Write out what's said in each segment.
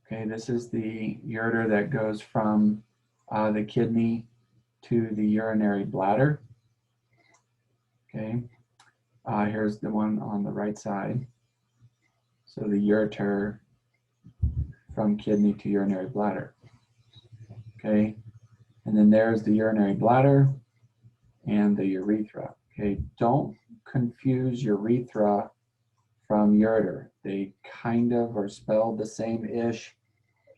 Okay, this is the ureter that goes from the kidney to the urinary bladder. Okay, here's the one on the right side. So the ureter from kidney to urinary bladder. Okay, and then there's the urinary bladder and the urethra. Okay, don't confuse urethra from ureter. They kind of are spelled the same-ish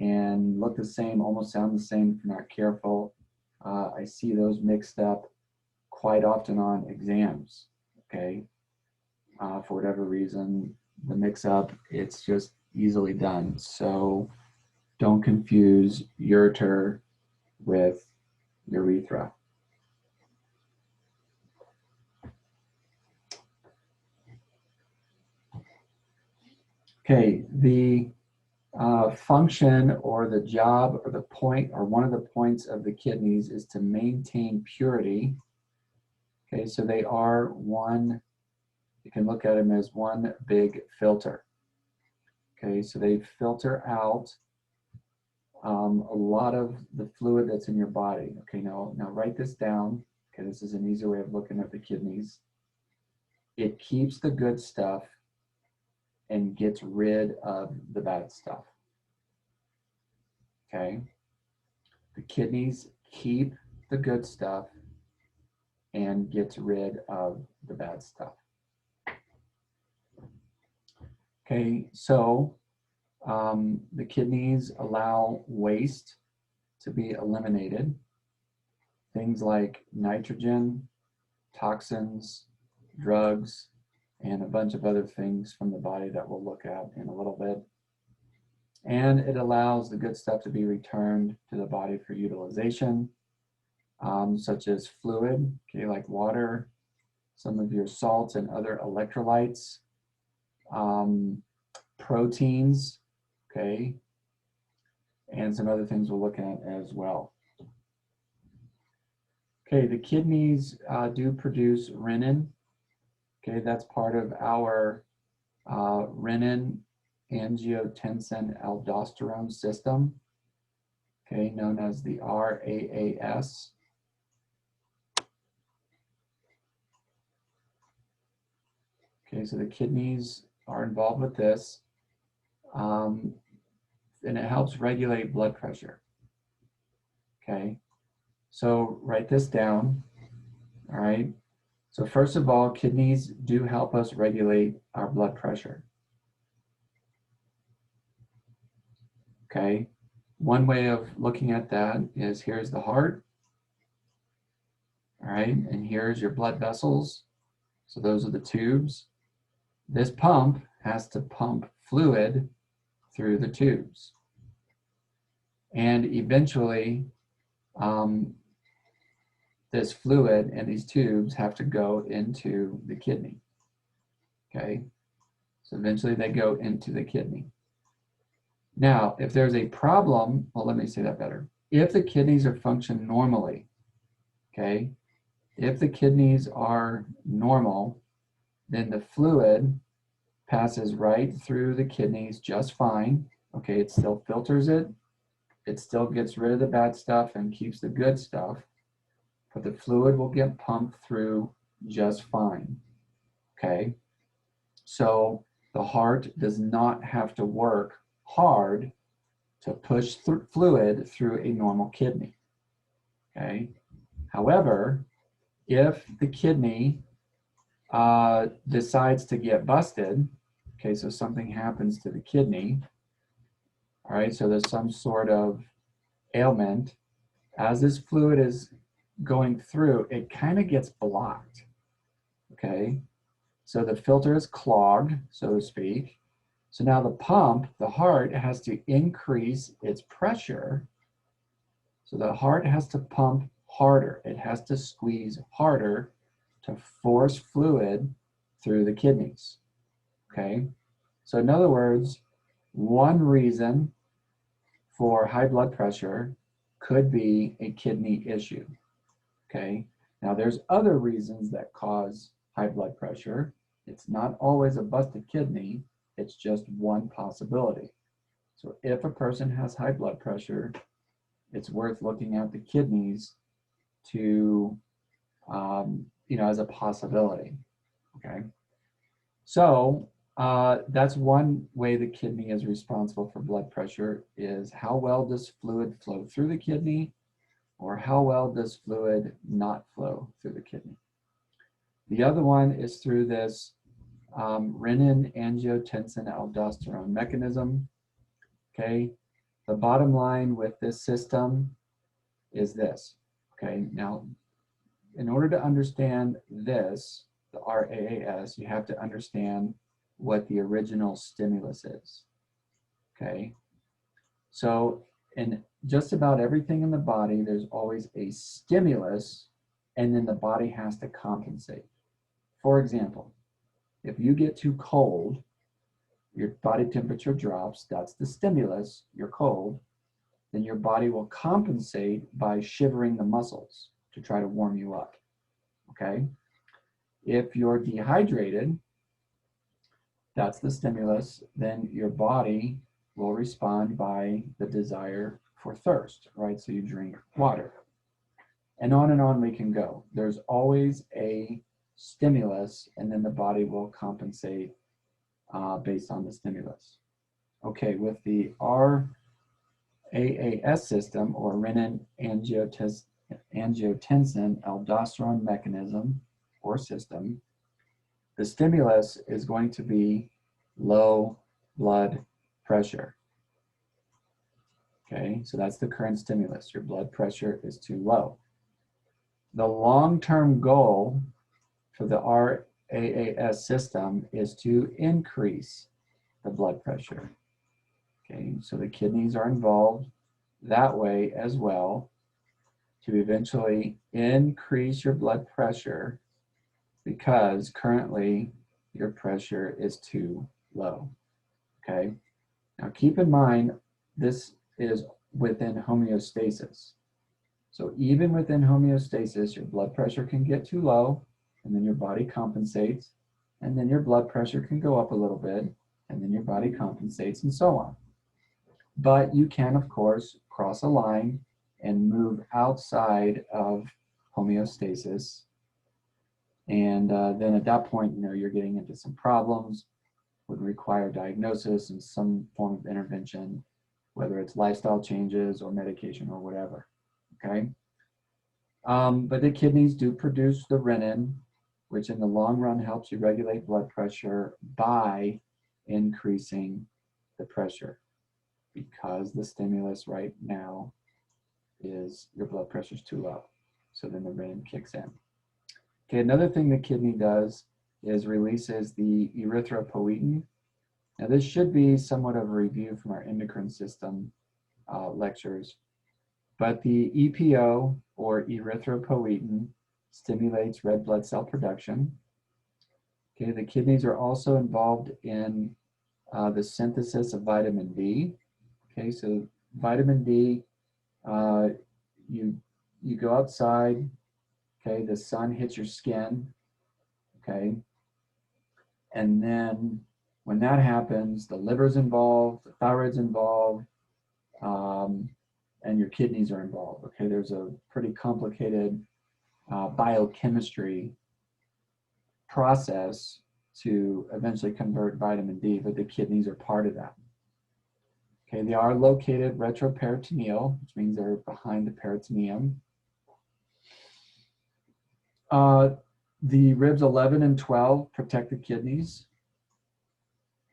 and look the same, almost sound the same if you're not careful. I see those mixed up quite often on exams, okay? For whatever reason, the mix-up, it's just easily done. So don't confuse ureter with urethra. Okay, the function or the job or the point or one of the points of the kidneys is to maintain purity. Okay, so they are one, you can look at them as one big filter. Okay, so they filter out a lot of the fluid that's in your body. Okay, now write this down. Okay, this is an easier way of looking at the kidneys. It keeps the good stuff and gets rid of the bad stuff. Okay, the kidneys keep the good stuff and gets rid of the bad stuff. Okay, so the kidneys allow waste to be eliminated. Things like nitrogen, toxins, drugs, and a bunch of other things from the body that we'll look at in a little bit. And it allows the good stuff to be returned to the body for utilization, such as fluid, okay, like water, some of your salts and other electrolytes, proteins, okay, and some other things we'll look at as well. Okay, the kidneys do produce renin. Okay, that's part of our renin angiotensin aldosterone system, okay, known as the RAAS. Okay, so the kidneys are involved with this, and it helps regulate blood pressure. Okay, so write this down, all right? So first of all, kidneys do help us regulate our blood pressure. Okay, one way of looking at that is here's the heart, all right, and here's your blood vessels. So those are the tubes. This pump has to pump fluid through the tubes. And eventually, this fluid and these tubes have to go into the kidney. Okay, so eventually they go into the kidney. Now, if there's a problem, well, let me say that better. If the kidneys are functioning normally, okay, if the kidneys are normal, then the fluid passes right through the kidneys just fine. Okay, it still filters it. It still gets rid of the bad stuff and keeps the good stuff, but the fluid will get pumped through just fine. Okay, so the heart does not have to work hard to push fluid through a normal kidney. Okay, however, if the kidney decides to get busted, okay, so something happens to the kidney, all right, so there's some sort of ailment, as this fluid is going through, it kind of gets blocked, okay? So the filter is clogged, so to speak. So now the pump, the heart, has to increase its pressure. So the heart has to pump harder. It has to squeeze harder to force fluid through the kidneys, okay? So in other words, one reason for high blood pressure could be a kidney issue, okay? Now there's other reasons that cause high blood pressure. It's not always a busted kidney, it's just one possibility. So if a person has high blood pressure, it's worth looking at the kidneys to, as a possibility, okay? So that's one way the kidney is responsible for blood pressure, is how well does fluid flow through the kidney, or how well does fluid not flow through the kidney. The other one is through this renin-angiotensin-aldosterone mechanism, okay? The bottom line with this system is this, okay? Now, in order to understand this, the RAAS, you have to understand what the original stimulus is, okay? So in just about everything in the body, there's always a stimulus, and then the body has to compensate. For example, if you get too cold, your body temperature drops, that's the stimulus, you're cold, then your body will compensate by shivering the muscles to try to warm you up, okay? If you're dehydrated, that's the stimulus, then your body will respond by the desire for thirst, right? So you drink water. And on we can go. There's always a stimulus, and then the body will compensate based on the stimulus. Okay, with the RAAS system, or renin-angiotensin-aldosterone mechanism or system, the stimulus is going to be low blood pressure. Okay, so that's the current stimulus. Your blood pressure is too low. The long-term goal for the RAAS system is to increase the blood pressure. Okay, so the kidneys are involved that way as well, to eventually increase your blood pressure, because currently your pressure is too low. Okay, now keep in mind, this is within homeostasis. So even within homeostasis, your blood pressure can get too low, and then your body compensates, and then your blood pressure can go up a little bit, and then your body compensates, and so on. But you can, of course, cross a line and move outside of homeostasis. And then at that point, you're getting into some problems, would require diagnosis and some form of intervention, whether it's lifestyle changes or medication or whatever, okay? But the kidneys do produce the renin, which in the long run helps you regulate blood pressure by increasing the pressure, because the stimulus right now is your blood pressure is too low. So then the renin kicks in. Okay, another thing the kidney does is releases the erythropoietin. Now this should be somewhat of a review from our endocrine system lectures, but the EPO, or erythropoietin, stimulates red blood cell production. Okay, the kidneys are also involved in the synthesis of vitamin D. Okay, so vitamin D, you go outside, okay, the sun hits your skin, okay, and then when that happens, the liver's involved, the thyroid's involved, and your kidneys are involved, okay? There's a pretty complicated biochemistry process to eventually convert vitamin D, but the kidneys are part of that. Okay, they are located retroperitoneal, which means they're behind the peritoneum. The ribs 11 and 12 protect the kidneys,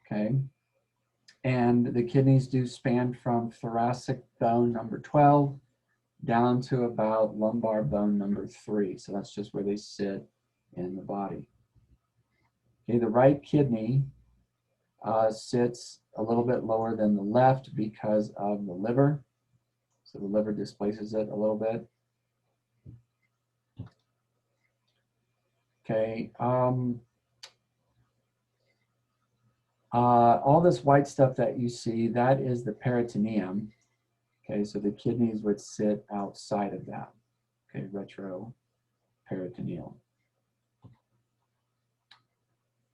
okay? And the kidneys do span from thoracic bone number 12 down to about lumbar bone number 3. So that's just where they sit in the body. Okay, the right kidney sits a little bit lower than the left because of the liver. So the liver displaces it a little bit. Okay, all this white stuff that you see, that is the peritoneum. Okay, so the kidneys would sit outside of that. Okay, retroperitoneal.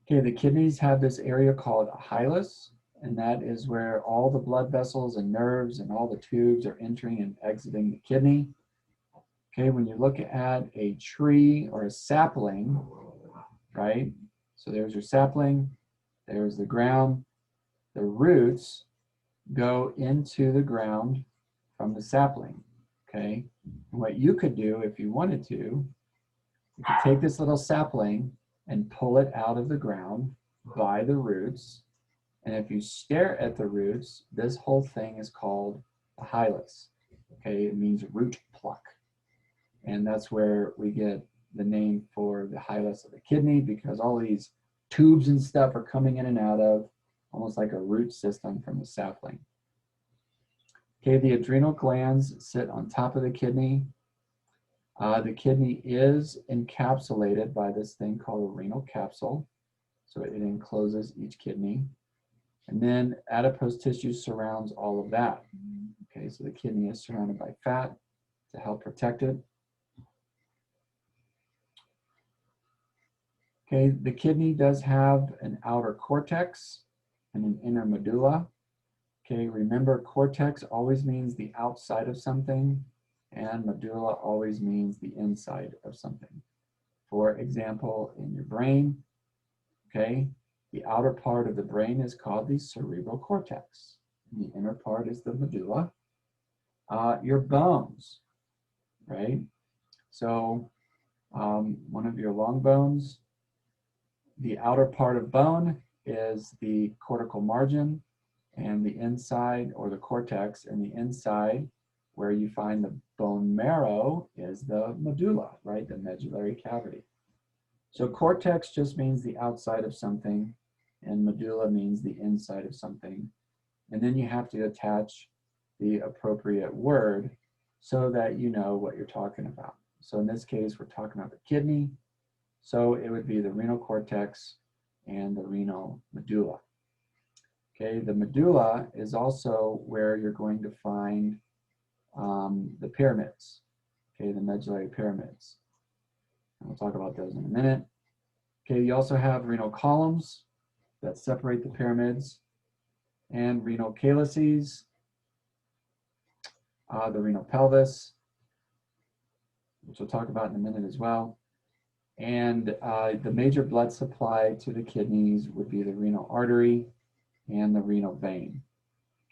Okay, the kidneys have this area called a hilus, and that is where all the blood vessels and nerves and all the tubes are entering and exiting the kidney. Okay, when you look at a tree or a sapling, right? So there's your sapling, there's the ground. The roots go into the ground from the sapling, okay? And what you could do if you wanted to, you could take this little sapling and pull it out of the ground by the roots. And if you stare at the roots, this whole thing is called a hilus, okay? It means root pluck. And that's where we get the name for the hilus of the kidney, because all these tubes and stuff are coming in and out of, almost like a root system from the sapling. Okay, the adrenal glands sit on top of the kidney. The kidney is encapsulated by this thing called a renal capsule. So it encloses each kidney. And then adipose tissue surrounds all of that. Okay, so the kidney is surrounded by fat to help protect it. Okay, the kidney does have an outer cortex and an inner medulla. Okay, remember, cortex always means the outside of something, and medulla always means the inside of something. For example, in your brain, okay, the outer part of the brain is called the cerebral cortex. And the inner part is the medulla. Your bones, right? So one of your long bones, the outer part of bone is the cortical margin, and the inside, or the cortex, and the inside where you find the bone marrow is the medulla, right? The medullary cavity. So cortex just means the outside of something, and medulla means the inside of something. And then you have to attach the appropriate word so that you know what you're talking about. So in this case, we're talking about the kidney. So it would be the renal cortex and the renal medulla. Okay, the medulla is also where you're going to find the pyramids, okay, the medullary pyramids. And we'll talk about those in a minute. Okay, you also have renal columns that separate the pyramids, and renal calyces, the renal pelvis, which we'll talk about in a minute as well. And the major blood supply to the kidneys would be the renal artery and the renal vein.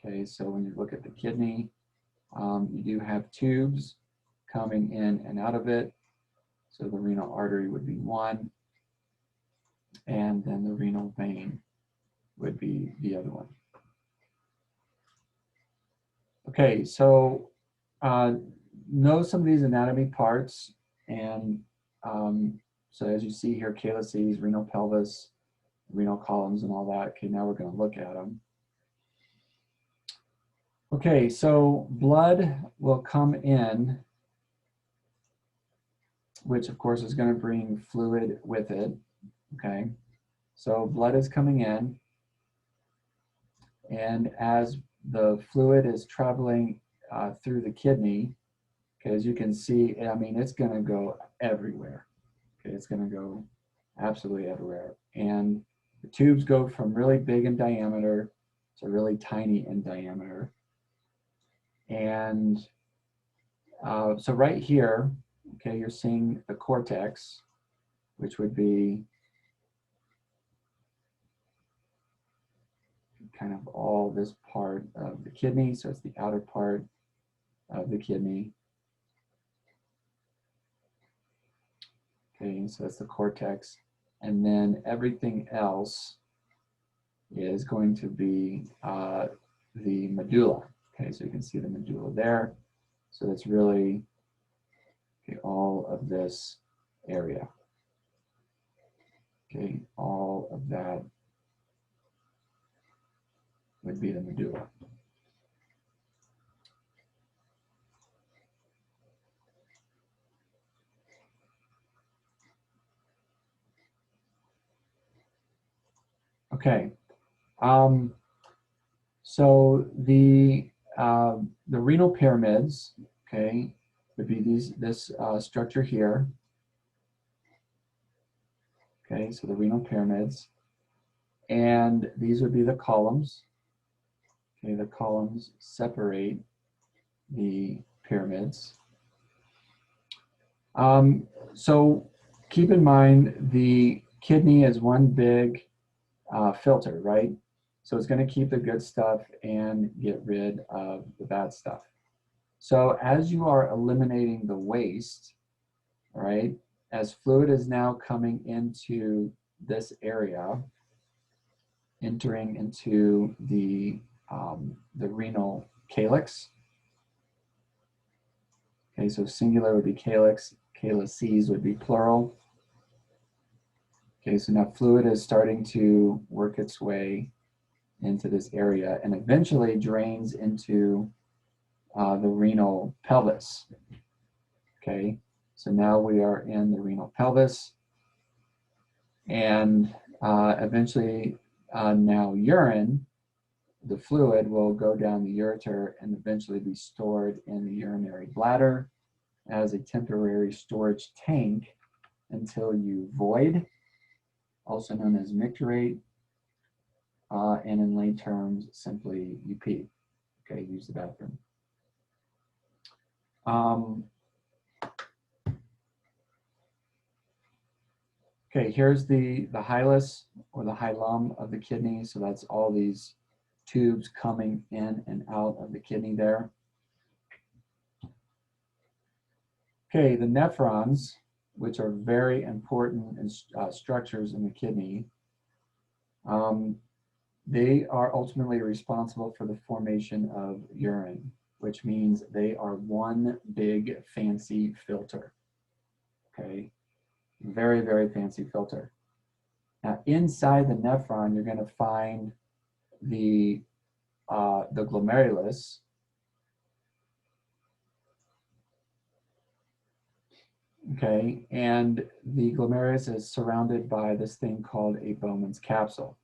Okay, so when you look at the kidney, you do have tubes coming in and out of it. So the renal artery would be one, and then the renal vein would be the other one. Okay, so know some of these anatomy parts, and so as you see here, calyces, renal pelvis, renal columns, and all that. Okay, now we're going to look at them. Okay, so blood will come in, which of course is going to bring fluid with it. Okay, so blood is coming in, and as the fluid is traveling through the kidney, okay, as you can see, I mean, it's going to go everywhere. Okay, it's going to go absolutely everywhere. And the tubes go from really big in diameter to really tiny in diameter. And so right here, okay, you're seeing the cortex, which would be kind of all this part of the kidney. So it's the outer part of the kidney. Okay, so that's the cortex. And then everything else is going to be the medulla. Okay, so you can see the medulla there. So that's really all of this area. Okay, all of that would be the medulla. Okay, so the renal pyramids, okay, would be this structure here. Okay, so the renal pyramids, and these would be the columns. Okay, the columns separate the pyramids. So keep in mind the kidney is one big filter, right? So it's going to keep the good stuff and get rid of the bad stuff. So as you are eliminating the waste, right, as fluid is now coming into this area, entering into the renal calyx. Okay, so singular would be calyx, calyces would be plural. Okay, so now fluid is starting to work its way into this area and eventually drains into the renal pelvis. Okay, so now we are in the renal pelvis, and eventually now urine, the fluid, will go down the ureter and eventually be stored in the urinary bladder as a temporary storage tank until you void, also known as micturate, and in lay terms, simply you pee. Okay, use the bathroom. Okay, here's the hilus or the hilum of the kidney. So that's all these tubes coming in and out of the kidney there. Okay, the nephrons, which are very important structures in the kidney, they are ultimately responsible for the formation of urine, which means they are one big fancy filter. Okay, very, very fancy filter. Now inside the nephron, you're going to find the glomerulus. Okay, and the glomerulus is surrounded by this thing called a Bowman's capsule.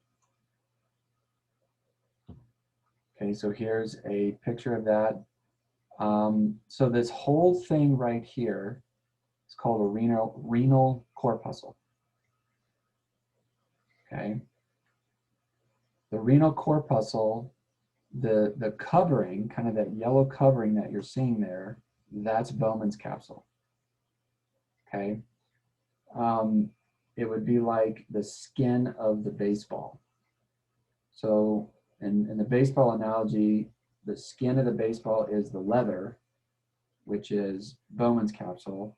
Okay, so here's a picture of that. So this whole thing right here is called a renal corpuscle. Okay, the renal corpuscle, the covering, kind of that yellow covering that you're seeing there, that's Bowman's capsule. Okay, it would be like the skin of the baseball. So in the baseball analogy, the skin of the baseball is the leather, which is Bowman's capsule.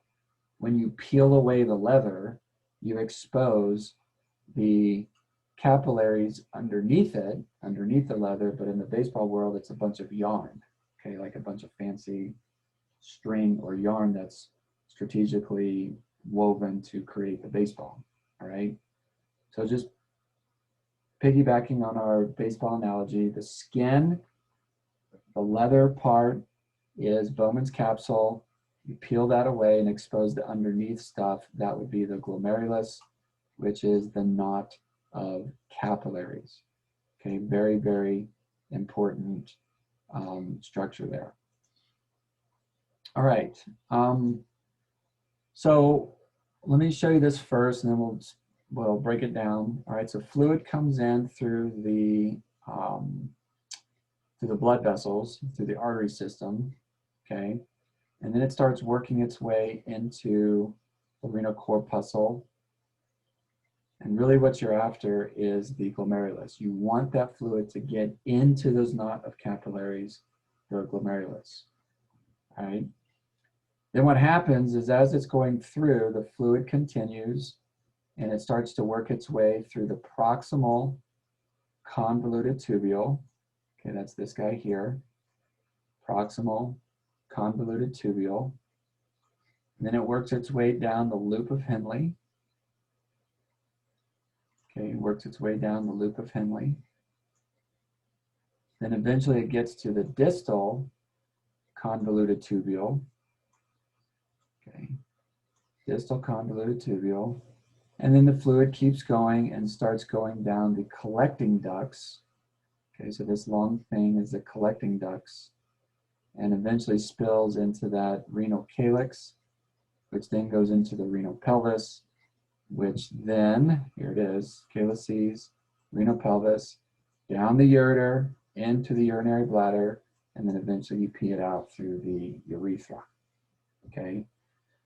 When you peel away the leather, you expose the capillaries underneath it, underneath the leather, but in the baseball world, it's a bunch of yarn, okay, like a bunch of fancy string or yarn that's strategically woven to create the baseball, all right? So just piggybacking on our baseball analogy, the skin, the leather part is Bowman's capsule. You peel that away and expose the underneath stuff. That would be the glomerulus, which is the knot of capillaries. Okay, very, very important structure there. All right, so let me show you this first and then we'll break it down. All right, so fluid comes in through the blood vessels, through the artery system, okay? And then it starts working its way into the renal corpuscle. And really what you're after is the glomerulus. You want that fluid to get into those knot of capillaries, the glomerulus, all right? Then what happens is as it's going through, the fluid continues and it starts to work its way through the proximal convoluted tubule. Okay, that's this guy here, proximal convoluted tubule. And then it works its way down the loop of Henle. Okay, it works its way down the loop of Henle. Then eventually it gets to the distal convoluted tubule. Okay, distal convoluted tubule. And then the fluid keeps going and starts going down the collecting ducts. Okay, so this long thing is the collecting ducts and eventually spills into that renal calyx, which then goes into the renal pelvis, which then, here it is, calyces, renal pelvis, down the ureter, into the urinary bladder, and then eventually you pee it out through the urethra, okay?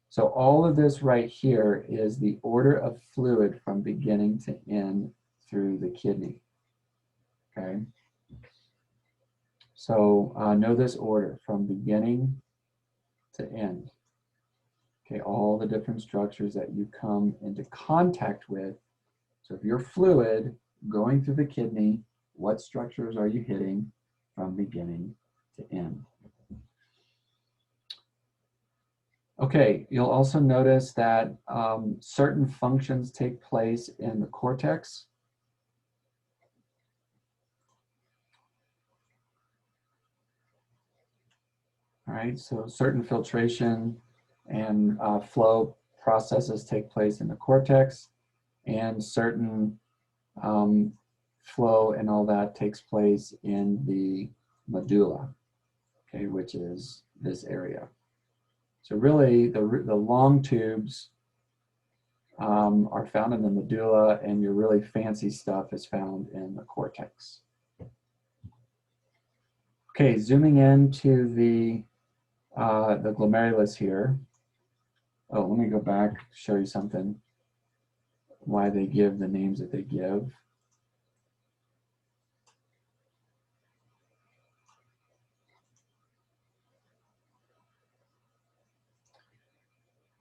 So all of this right here is the order of fluid from beginning to end through the kidney, okay? So know this order from beginning to end, okay? All the different structures that you come into contact with. So if you're fluid going through the kidney, what structures are you hitting from beginning to end? Okay, you'll also notice that certain functions take place in the cortex. All right, so certain filtration and flow processes take place in the cortex, and certain flow and all that takes place in the medulla, okay, which is this area. So really, the long tubes are found in the medulla, and your really fancy stuff is found in the cortex. Okay, zooming into the glomerulus here. Oh, let me go back, show you something, why they give the names that they give.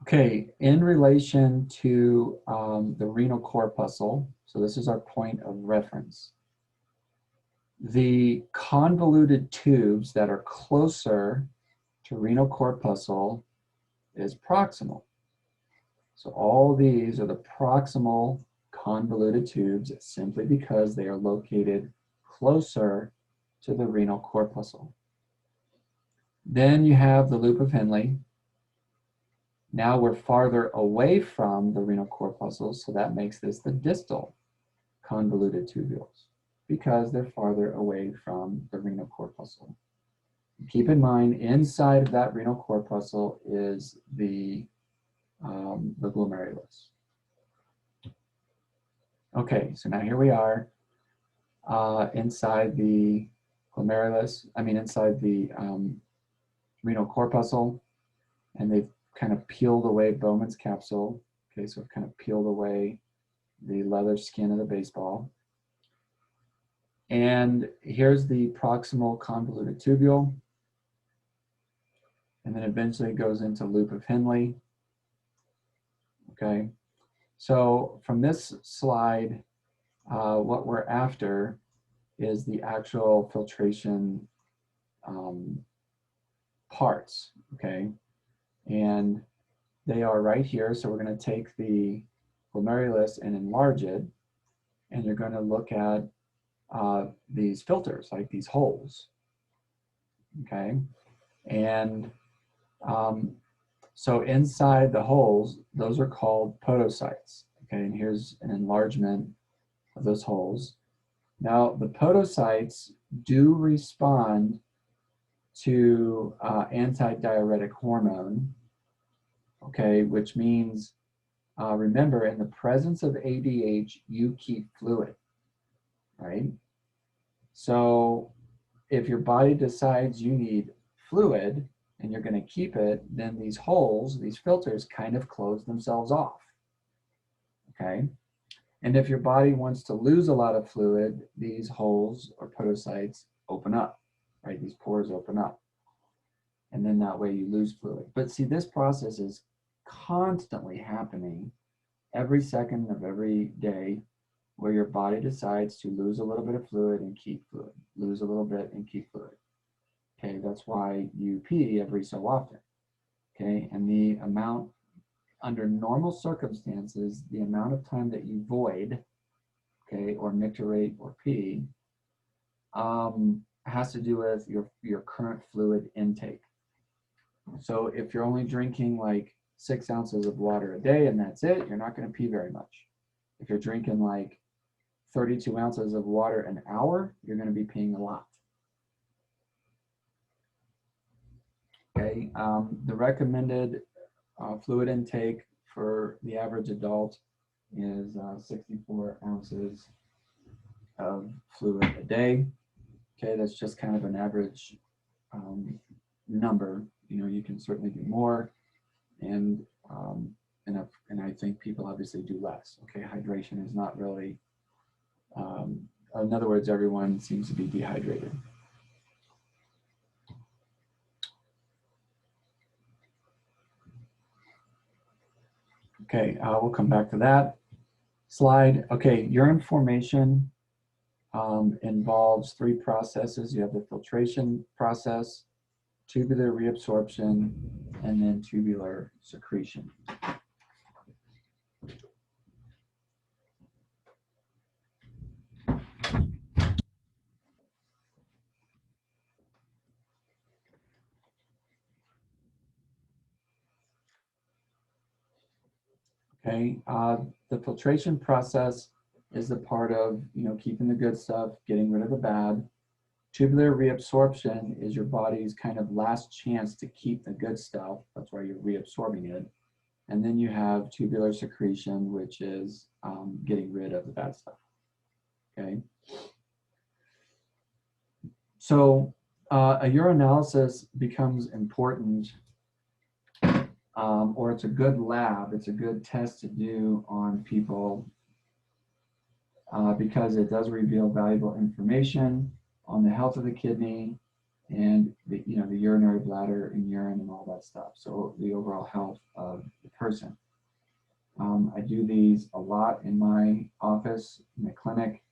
Okay, in relation to the renal corpuscle, so this is our point of reference. The convoluted tubes that are closer to renal corpuscle is proximal. So all these are the proximal convoluted tubes simply because they are located closer to the renal corpuscle. Then you have the loop of Henle. Now we're farther away from the renal corpuscle, so that makes this the distal convoluted tubules because they're farther away from the renal corpuscle. Keep in mind, inside of that renal corpuscle is the glomerulus. Okay, so now here we are inside the glomerulus, inside the renal corpuscle, and they've kind of peeled away Bowman's capsule. Okay, so I've kind of peeled away the leather skin of the baseball. And here's the proximal convoluted tubule. And then eventually it goes into loop of Henle. Okay, so from this slide, what we're after is the actual filtration parts, okay? And they are right here, so we're going to take the glomerulus and enlarge it, and you're going to look at these filters, like these holes, okay? And so inside the holes, those are called podocytes, okay? And here's an enlargement of those holes. Now, the podocytes do respond to antidiuretic hormone, okay, which means, remember, in the presence of ADH, you keep fluid, right? So if your body decides you need fluid and you're going to keep it, then these holes, these filters, kind of close themselves off, okay? And if your body wants to lose a lot of fluid, these holes or podocytes open up, right? These pores open up. And then that way you lose fluid. But see, this process is constantly happening every second of every day, where your body decides to lose a little bit of fluid and keep fluid, lose a little bit and keep fluid. Okay, that's why you pee every so often. Okay, and the amount, under normal circumstances, the amount of time that you void, okay, or micturate or pee, has to do with your current fluid intake. So if you're only drinking like 6 ounces of water a day and that's it, you're not going to pee very much. If you're drinking like 32 ounces of water an hour, you're going to be peeing a lot. Okay, the recommended fluid intake for the average adult is 64 ounces of fluid a day. Okay, that's just kind of an average number. You know, you can certainly do more, and I think people obviously do less. Okay, hydration is not really. In other words, everyone seems to be dehydrated. Okay, we'll come back to that slide. Okay, urine formation involves three processes. You have the filtration process, tubular reabsorption, and then tubular secretion. Okay, the filtration process is the part of, you know, keeping the good stuff, getting rid of the bad. Tubular reabsorption is your body's kind of last chance to keep the good stuff. That's why you're reabsorbing it. And then you have tubular secretion, which is getting rid of the bad stuff. Okay. So a urinalysis becomes important, or it's a good lab. It's a good test to do on people because it does reveal valuable information on the health of the kidney and the, you know, the urinary bladder and urine and all that stuff. So the overall health of the person. I do these a lot in my office, in the clinic.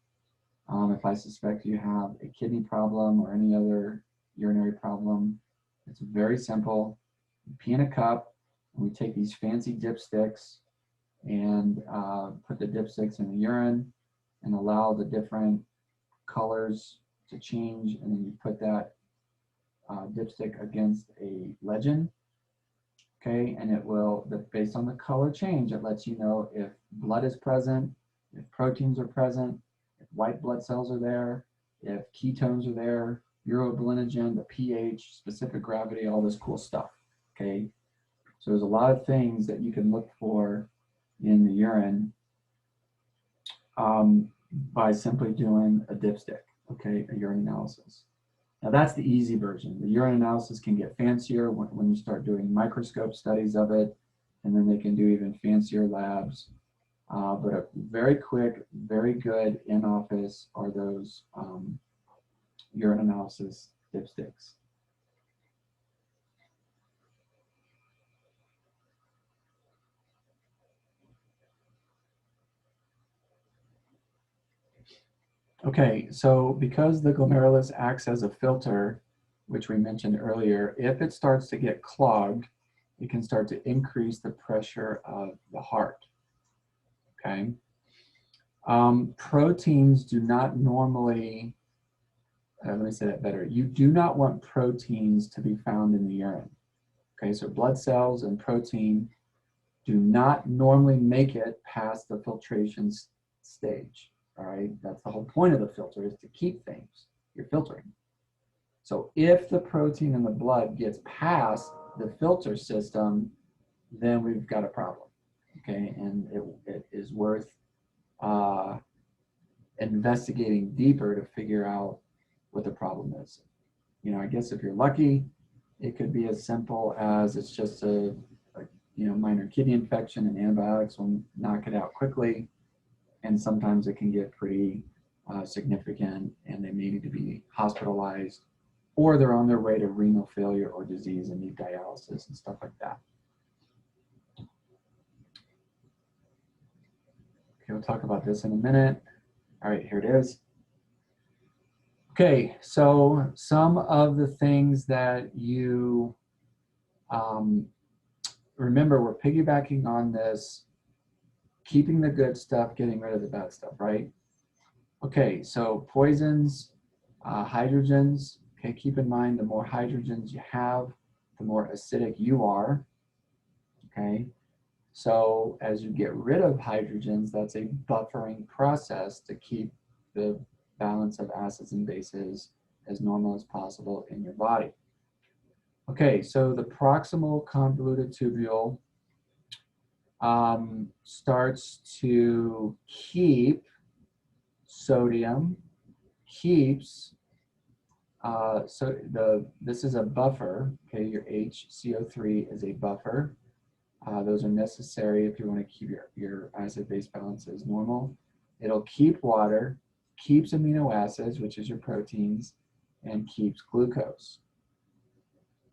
If I suspect you have a kidney problem or any other urinary problem, it's very simple. You pee in a cup, and we take these fancy dipsticks and put the dipsticks in the urine and allow the different colors to change, and then you put that dipstick against a legend, okay, and it will, based on the color change, it lets you know if blood is present, if proteins are present, if white blood cells are there, if ketones are there, urobilinogen, the pH, specific gravity, all this cool stuff, okay? So there's a lot of things that you can look for in the urine by simply doing a dipstick, okay, a urine analysis. Now that's the easy version. The urine analysis can get fancier when you start doing microscope studies of it, and then they can do even fancier labs. But a very quick, very good in-office are those urine analysis dipsticks. Okay, so because the glomerulus acts as a filter, which we mentioned earlier, if it starts to get clogged, it can start to increase the pressure of the heart, okay? Proteins do not normally, let me say that better. You do not want proteins to be found in the urine, okay? So blood cells and protein do not normally make it past the filtration stage. All right, that's the whole point of the filter, is to keep things. You're filtering. So if the protein in the blood gets past the filter system, then we've got a problem, okay? And it is worth investigating deeper to figure out what the problem is. You know, I guess if you're lucky, it could be as simple as it's just a minor kidney infection, and antibiotics will knock it out quickly. And sometimes it can get pretty significant, and they may need to be hospitalized, or they're on their way to renal failure or disease and need dialysis and stuff like that. Okay, we'll talk about this in a minute. All right, here it is. Okay, so some of the things that you remember, we're piggybacking on this, keeping the good stuff, getting rid of the bad stuff, right? Okay, so poisons, hydrogens, okay, keep in mind the more hydrogens you have, the more acidic you are, okay? So as you get rid of hydrogens, that's a buffering process to keep the balance of acids and bases as normal as possible in your body. Okay, so the proximal convoluted tubule starts to keep sodium, keeps this is a buffer, okay? Your HCO3 is a buffer. Those are necessary if you want to keep your acid-base balances normal. It'll keep water, keeps amino acids, which is your proteins, and keeps glucose.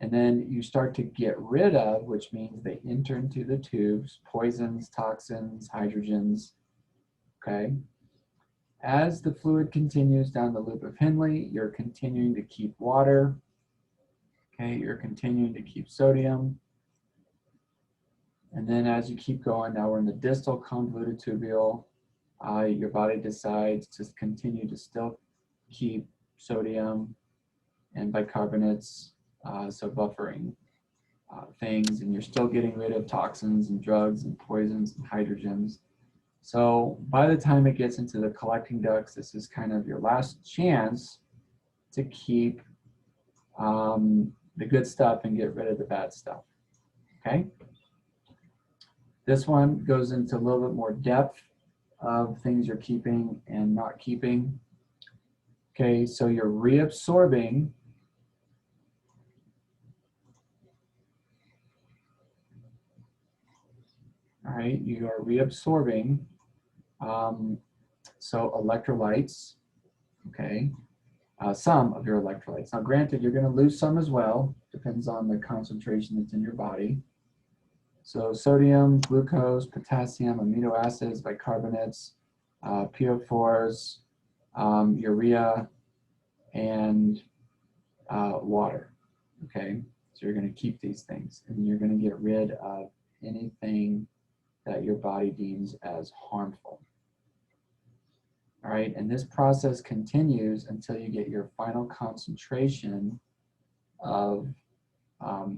And then you start to get rid of, which means they enter into the tubes, poisons, toxins, hydrogens, okay? As the fluid continues down the loop of Henle, you're continuing to keep water, okay? You're continuing to keep sodium. And then as you keep going, now we're in the distal convoluted tubule, your body decides to continue to still keep sodium and bicarbonates, so buffering things, and you're still getting rid of toxins and drugs and poisons and hydrogens. So by the time it gets into the collecting ducts, this is kind of your last chance to keep the good stuff and get rid of the bad stuff, okay? This one goes into a little bit more depth of things you're keeping and not keeping. Okay, so you're reabsorbing all right, you are reabsorbing so electrolytes, okay, some of your electrolytes. Now granted, you're going to lose some as well, depends on the concentration that's in your body. So sodium, glucose, potassium, amino acids, bicarbonates, PO4s, urea, and water, okay? So you're going to keep these things, and you're going to get rid of anything that your body deems as harmful. All right, and this process continues until you get your final concentration of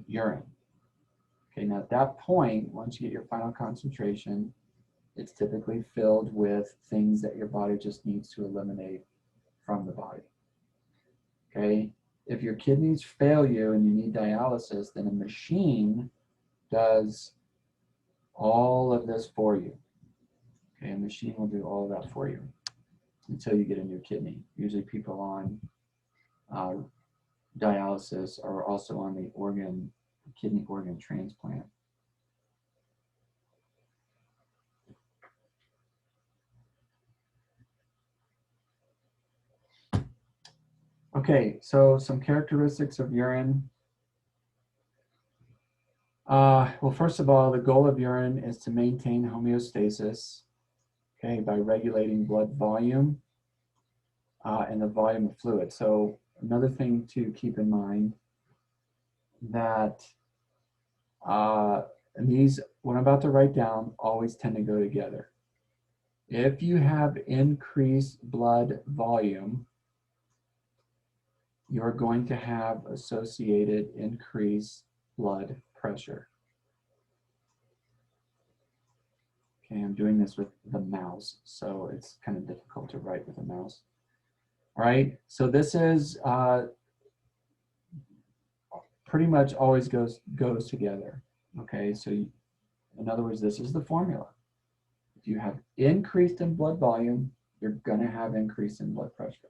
urine. Okay, now at that point, once you get your final concentration, it's typically filled with things that your body just needs to eliminate from the body. Okay, if your kidneys fail you and you need dialysis, then a machine does all of this for you. Okay, a machine will do all of that for you until you get a new kidney. Usually people on dialysis are also on the kidney organ transplant. Okay, so some characteristics of urine. Well, first of all, the goal of urine is to maintain homeostasis, okay, by regulating blood volume and the volume of fluid. So another thing to keep in mind that and these, what I'm about to write down, always tend to go together. If you have increased blood volume, you're going to have associated increased blood pressure. Okay, I'm doing this with the mouse, so it's kind of difficult to write with a mouse. All right, so this is pretty much always goes together. Okay, so in other words, this is the formula. If you have increased in blood volume, you're going to have increase in blood pressure.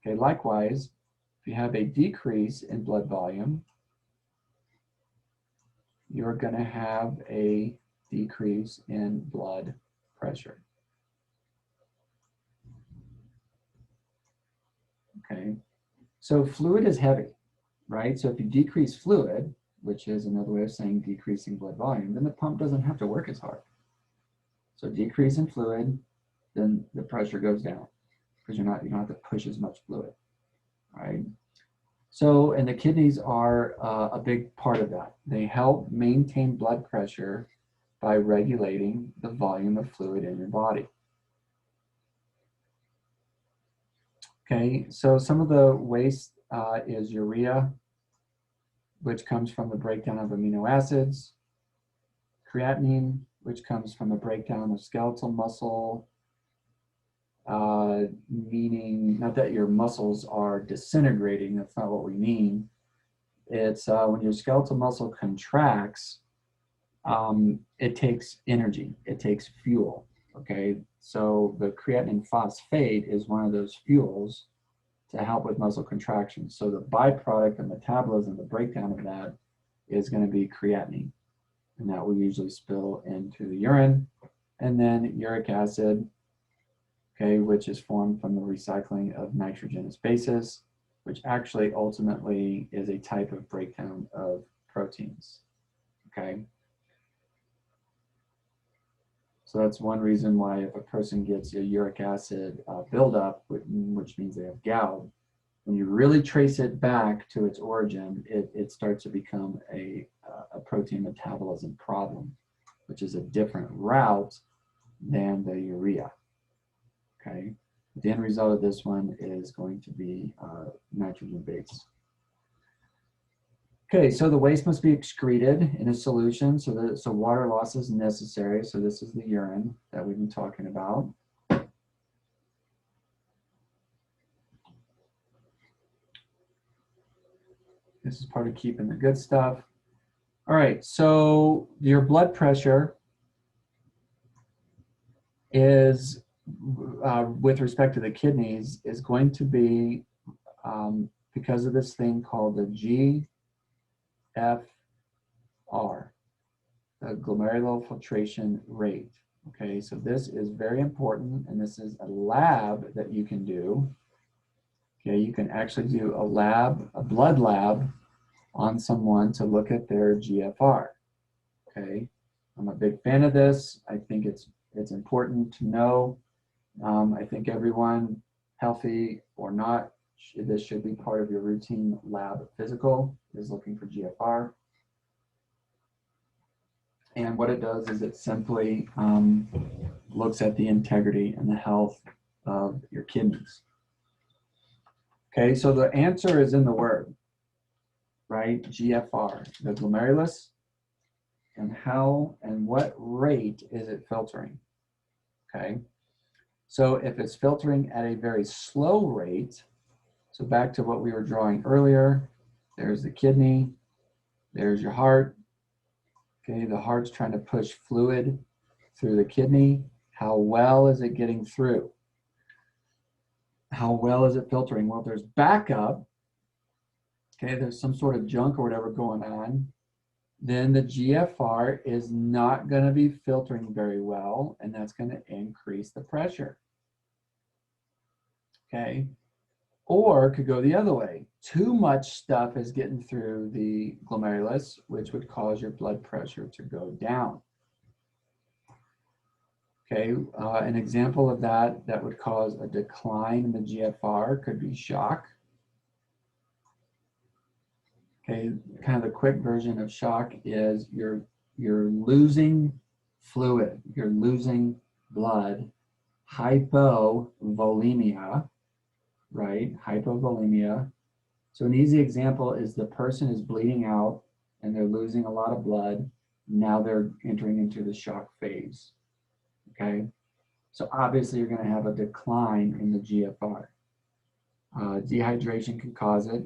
Okay, likewise, if you have a decrease in blood volume, you're going to have a decrease in blood pressure. Okay, so fluid is heavy, right? So if you decrease fluid, which is another way of saying decreasing blood volume, then the pump doesn't have to work as hard. So decrease in fluid, then the pressure goes down because you don't have to push as much fluid, right? So, and the kidneys are a big part of that. They help maintain blood pressure by regulating the volume of fluid in your body. Okay, so some of the waste is urea, which comes from the breakdown of amino acids, creatinine, which comes from the breakdown of skeletal muscle, meaning not that your muscles are disintegrating, that's not what we mean. It's when your skeletal muscle contracts, it takes energy, it takes fuel, okay? So the creatinine phosphate is one of those fuels to help with muscle contraction. So the byproduct of metabolism, the breakdown of that, is going to be creatinine. And that will usually spill into the urine. And then uric acid, okay, which is formed from the recycling of nitrogenous bases, which actually ultimately is a type of breakdown of proteins, okay? So that's one reason why if a person gets a uric acid buildup, which means they have gout, when you really trace it back to its origin, it starts to become a protein metabolism problem, which is a different route than the urea, okay? The end result of this one is going to be nitrogen base. Okay, so the waste must be excreted in a solution, so water loss is necessary. So this is the urine that we've been talking about. This is part of keeping the good stuff. All right, so your blood pressure is, with respect to the kidneys, is going to be, because of this thing called the GFR, the glomerular filtration rate. Okay, so this is very important, and this is a lab that you can do. Okay, you can actually do a blood lab on someone to look at their GFR. Okay, I'm a big fan of this. I think it's important to know. I think everyone, healthy or not, this should be part of your routine lab physical, is looking for GFR. And what it does is it simply looks at the integrity and the health of your kidneys. Okay, so the answer is in the word, right? GFR, the glomerulus, and how and what rate is it filtering? Okay, so if it's filtering at a very slow rate, so back to what we were drawing earlier, there's the kidney, there's your heart. Okay, the heart's trying to push fluid through the kidney. How well is it getting through? How well is it filtering? Well, if there's backup, okay, there's some sort of junk or whatever going on, then the GFR is not going to be filtering very well, and that's going to increase the pressure. Okay, or it could go the other way. Too much stuff is getting through the glomerulus, which would cause your blood pressure to go down. Okay, an example of that would cause a decline in the GFR could be shock. Okay, kind of the quick version of shock is you're losing fluid, you're losing blood, hypovolemia, right? Hypovolemia. So an easy example is the person is bleeding out and they're losing a lot of blood. Now they're entering into the shock phase, okay? So obviously you're gonna have a decline in the GFR. Dehydration can cause it.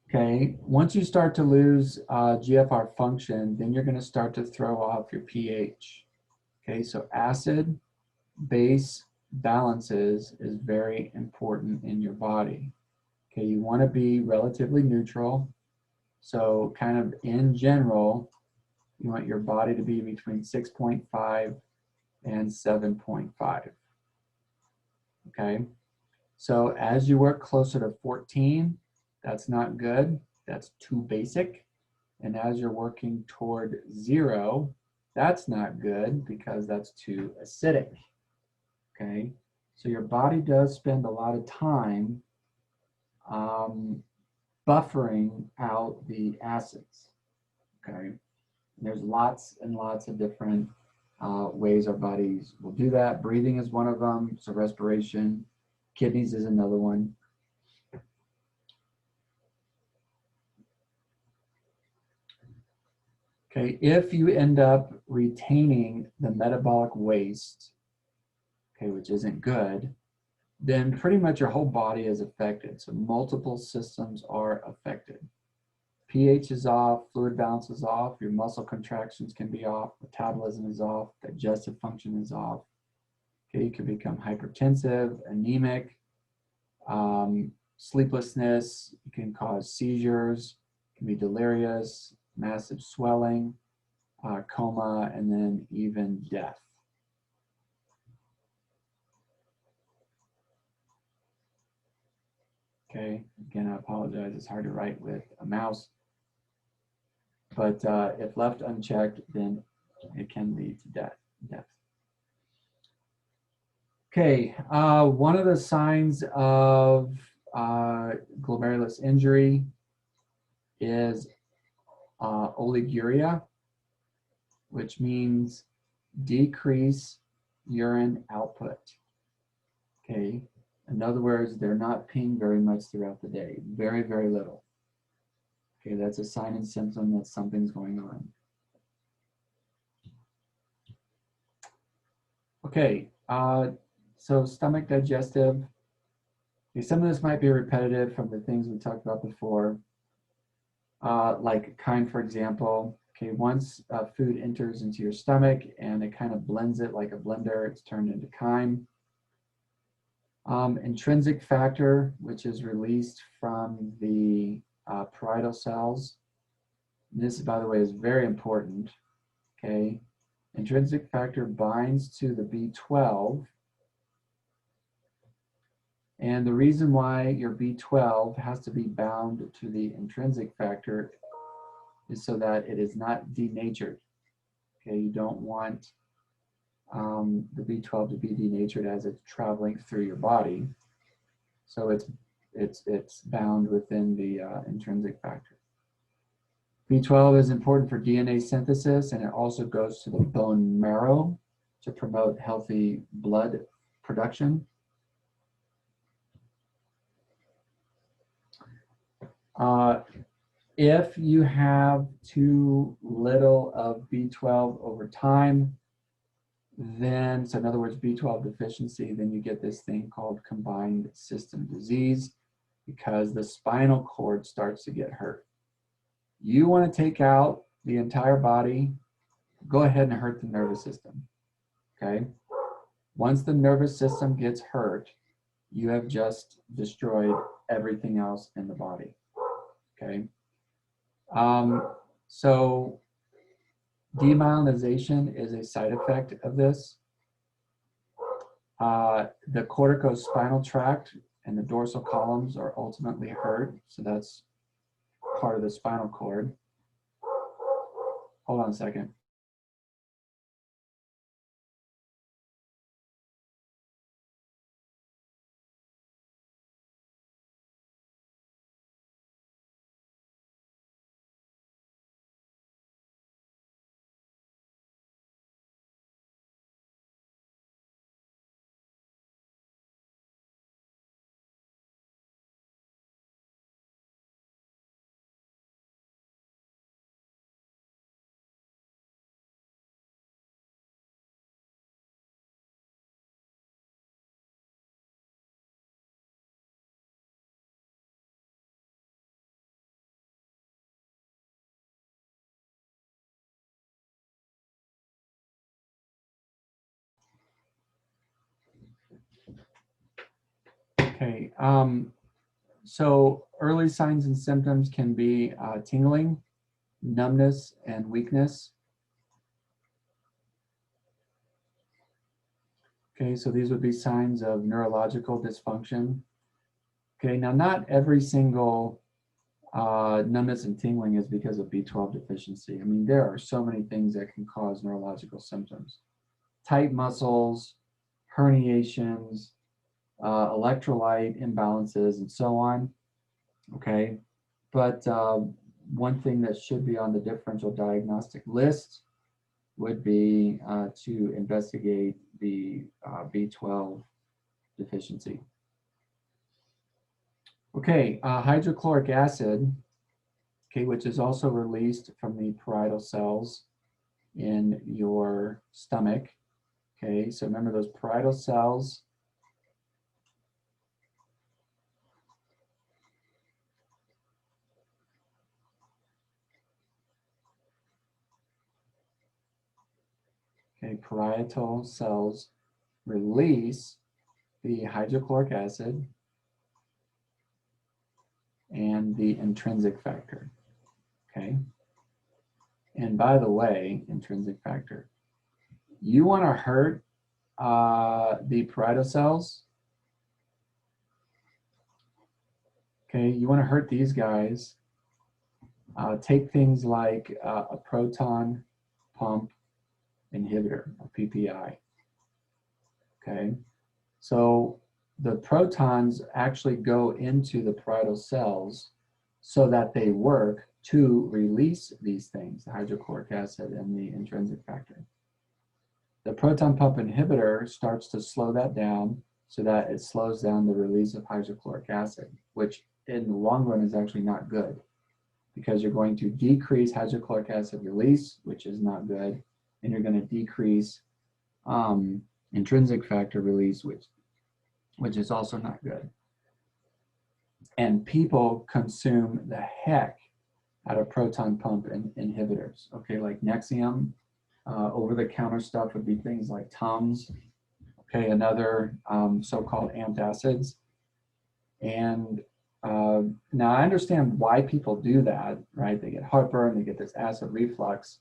Okay, once you start to lose GFR function, then you're gonna start to throw off your pH. Okay, so acid, base balances is very important in your body. Okay, you wanna be relatively neutral. So kind of in general, you want your body to be between 6.5 and 7.5. Okay, so as you work closer to 14, that's not good, that's too basic. And as you're working toward 0, that's not good because that's too acidic. Okay, so your body does spend a lot of time buffering out the acids. Okay, and there's lots and lots of different ways our bodies will do that. Breathing is one of them, so respiration. Kidneys is another one. Okay, if you end up retaining the metabolic waste, okay, which isn't good, then pretty much your whole body is affected. So multiple systems are affected. pH is off, fluid balance is off, your muscle contractions can be off, metabolism is off, digestive function is off. Okay, you can become hypertensive, anemic, sleeplessness. It can cause seizures, it can be delirious, massive swelling, coma, and then even death. Okay, again, I apologize, it's hard to write with a mouse, but if left unchecked, then it can lead to death. Okay, one of the signs of glomerulus injury is oliguria, which means decrease urine output. Okay, in other words, they're not peeing very much throughout the day, very, very little. Okay, that's a sign and symptom that something's going on. Okay, so stomach digestive. Okay, some of this might be repetitive from the things we talked about before, like chyme, for example. Okay, once food enters into your stomach and it kind of blends it like a blender, it's turned into chyme. Intrinsic factor, which is released from the parietal cells. And this, by the way, is very important. Okay, intrinsic factor binds to the B12. And the reason why your B12 has to be bound to the intrinsic factor is so that it is not denatured. Okay, you don't want the B12 to be denatured as it's traveling through your body. So it's bound within the intrinsic factor. B12 is important for DNA synthesis, and it also goes to the bone marrow to promote healthy blood production. If you have too little of B12 over time, then, so in other words, B12 deficiency, then you get this thing called combined system disease because the spinal cord starts to get hurt. You want to take out the entire body, go ahead and hurt the nervous system, okay? Once the nervous system gets hurt, you have just destroyed everything else in the body, okay? So demyelinization is a side effect of this. The corticospinal tract and the dorsal columns are ultimately hurt, so that's part of the spinal cord. Hold on a second. Okay, so early signs and symptoms can be tingling, numbness, and weakness. Okay, so these would be signs of neurological dysfunction. Okay, now not every single numbness and tingling is because of B12 deficiency. I mean, there are so many things that can cause neurological symptoms. Tight muscles, herniations, electrolyte imbalances, and so on. Okay, but one thing that should be on the differential diagnostic list would be to investigate the B12 deficiency. Okay, hydrochloric acid, okay, which is also released from the parietal cells in your stomach. Okay, so remember those parietal cells. Okay, parietal cells release the hydrochloric acid and the intrinsic factor, okay? And by the way, intrinsic factor, you want to hurt the parietal cells, okay? You want to hurt these guys. Take things like a proton pump inhibitor, a PPI, okay? So the protons actually go into the parietal cells so that they work to release these things, the hydrochloric acid and the intrinsic factor. The proton pump inhibitor starts to slow that down so that it slows down the release of hydrochloric acid, which in the long run is actually not good because you're going to decrease hydrochloric acid release, which is not good, and you're going to decrease intrinsic factor release, which is also not good. And people consume the heck out of proton pump inhibitors, okay, like Nexium. Over-the-counter stuff would be things like Tums, okay, another so-called antacids. And now I understand why people do that, right? They get heartburn, they get this acid reflux,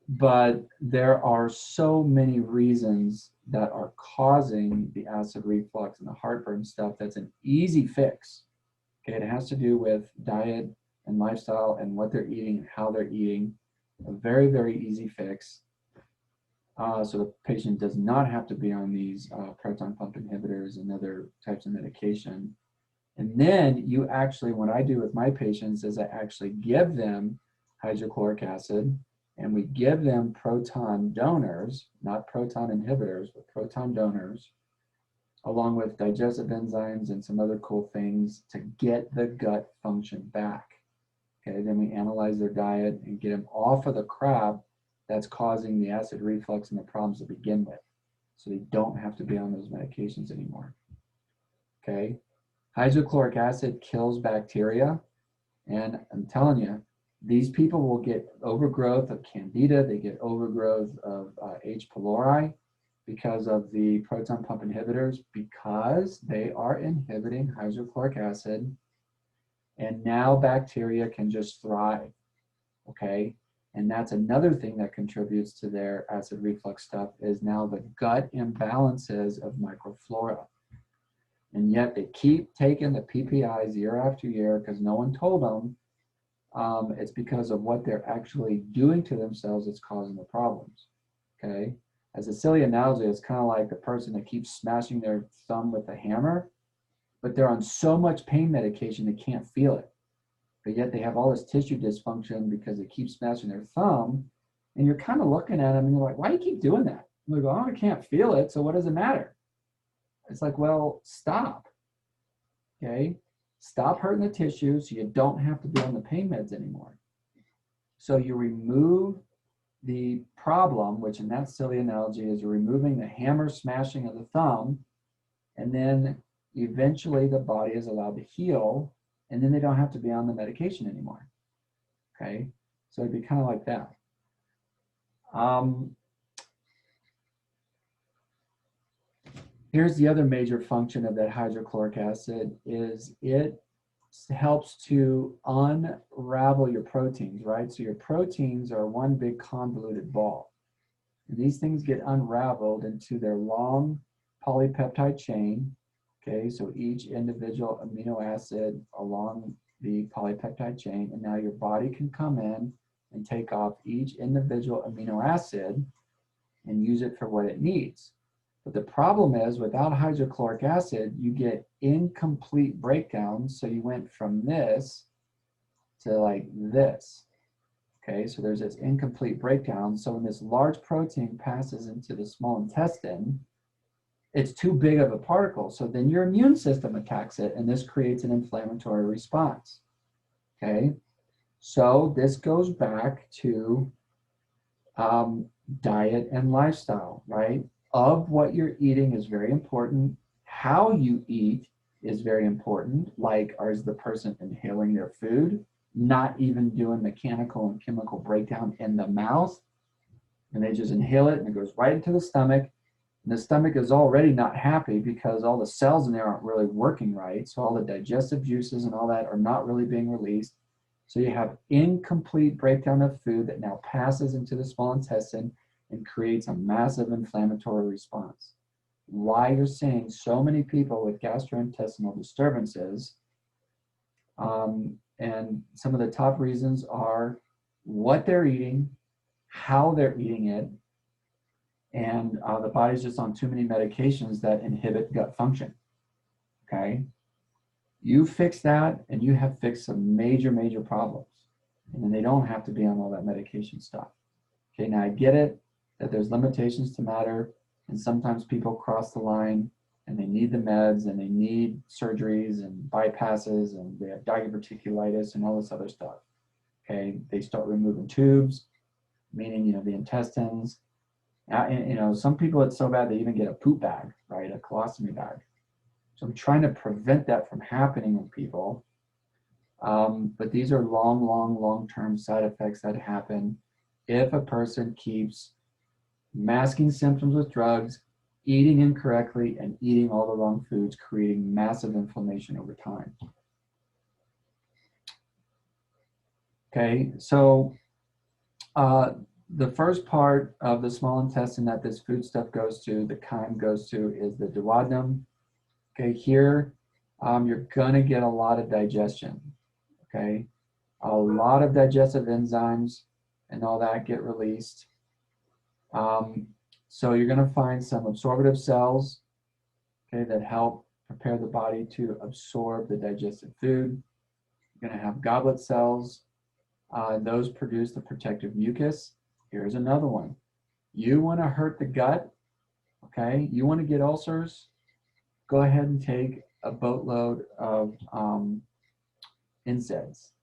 but there are so many reasons that are causing the acid reflux and the heartburn stuff that's an easy fix. Okay, it has to do with diet and lifestyle and what they're eating and how they're eating. A very, very easy fix. So the patient does not have to be on these proton pump inhibitors and other types of medication. And then you actually, what I do with my patients is I actually give them hydrochloric acid, and we give them proton donors, not proton inhibitors, but proton donors, along with digestive enzymes and some other cool things to get the gut function back. Okay, then we analyze their diet and get them off of the crap that's causing the acid reflux and the problems to begin with, so they don't have to be on those medications anymore. Okay, hydrochloric acid kills bacteria, and I'm telling you, these people will get overgrowth of candida, they get overgrowth of H. pylori because of the proton pump inhibitors, because they are inhibiting hydrochloric acid, and now bacteria can just thrive, okay? And that's another thing that contributes to their acid reflux stuff is now the gut imbalances of microflora. And yet they keep taking the PPIs year after year because no one told them it's because of what they're actually doing to themselves that's causing the problems, okay? As a silly analogy, it's kind of like the person that keeps smashing their thumb with a hammer, but they're on so much pain medication they can't feel it. But yet they have all this tissue dysfunction because they keep smashing their thumb, and you're kind of looking at them and you're like, why do you keep doing that? And they go, oh, I can't feel it, so what does it matter? It's like, well, stop, okay? Stop hurting the tissue so you don't have to be on the pain meds anymore. So you remove the problem, which in that silly analogy is you're removing the hammer smashing of the thumb, and then eventually the body is allowed to heal, and then they don't have to be on the medication anymore, okay? So it'd be kind of like that. Here's the other major function of that hydrochloric acid is it helps to unravel your proteins, right? So your proteins are one big convoluted ball. And these things get unraveled into their long polypeptide chain, okay? So each individual amino acid along the polypeptide chain, and now your body can come in and take off each individual amino acid and use it for what it needs. But the problem is, without hydrochloric acid, you get incomplete breakdowns. So you went from this to like this, okay? So there's this incomplete breakdown. So when this large protein passes into the small intestine, it's too big of a particle. So then your immune system attacks it, and this creates an inflammatory response, okay? So this goes back to diet and lifestyle, right? Of what you're eating is very important. How you eat is very important. Like, is the person inhaling their food, not even doing mechanical and chemical breakdown in the mouth, and they just inhale it and it goes right into the stomach. And the stomach is already not happy because all the cells in there aren't really working right. So all the digestive juices and all that are not really being released. So you have incomplete breakdown of food that now passes into the small intestine and creates a massive inflammatory response. Why you're seeing so many people with gastrointestinal disturbances, and some of the top reasons are what they're eating, how they're eating it, and the body's just on too many medications that inhibit gut function. Okay, you fix that and you have fixed some major problems, and then they don't have to be on all that medication stuff. Okay, now I get it that there's limitations to matter, and sometimes people cross the line and they need the meds and they need surgeries and bypasses and they have diverticulitis and all this other stuff. Okay, they start removing tubes, meaning, the intestines. And, some people, it's so bad they even get a poop bag, right? A colostomy bag. So I'm trying to prevent that from happening with people. But these are long-term side effects that happen if a person keeps masking symptoms with drugs, eating incorrectly, and eating all the wrong foods, creating massive inflammation over time. Okay, so the first part of the small intestine that this food stuff goes to, the chyme goes to, is the duodenum. Okay, here you're gonna get a lot of digestion. Okay, a lot of digestive enzymes and all that get released. So you're gonna find some absorptive cells, okay, that help prepare the body to absorb the digested food. You're gonna have goblet cells. Those produce the protective mucus. Here's another one. You want to hurt the gut, okay? You want to get ulcers? Go ahead and take a boatload of NSAIDs.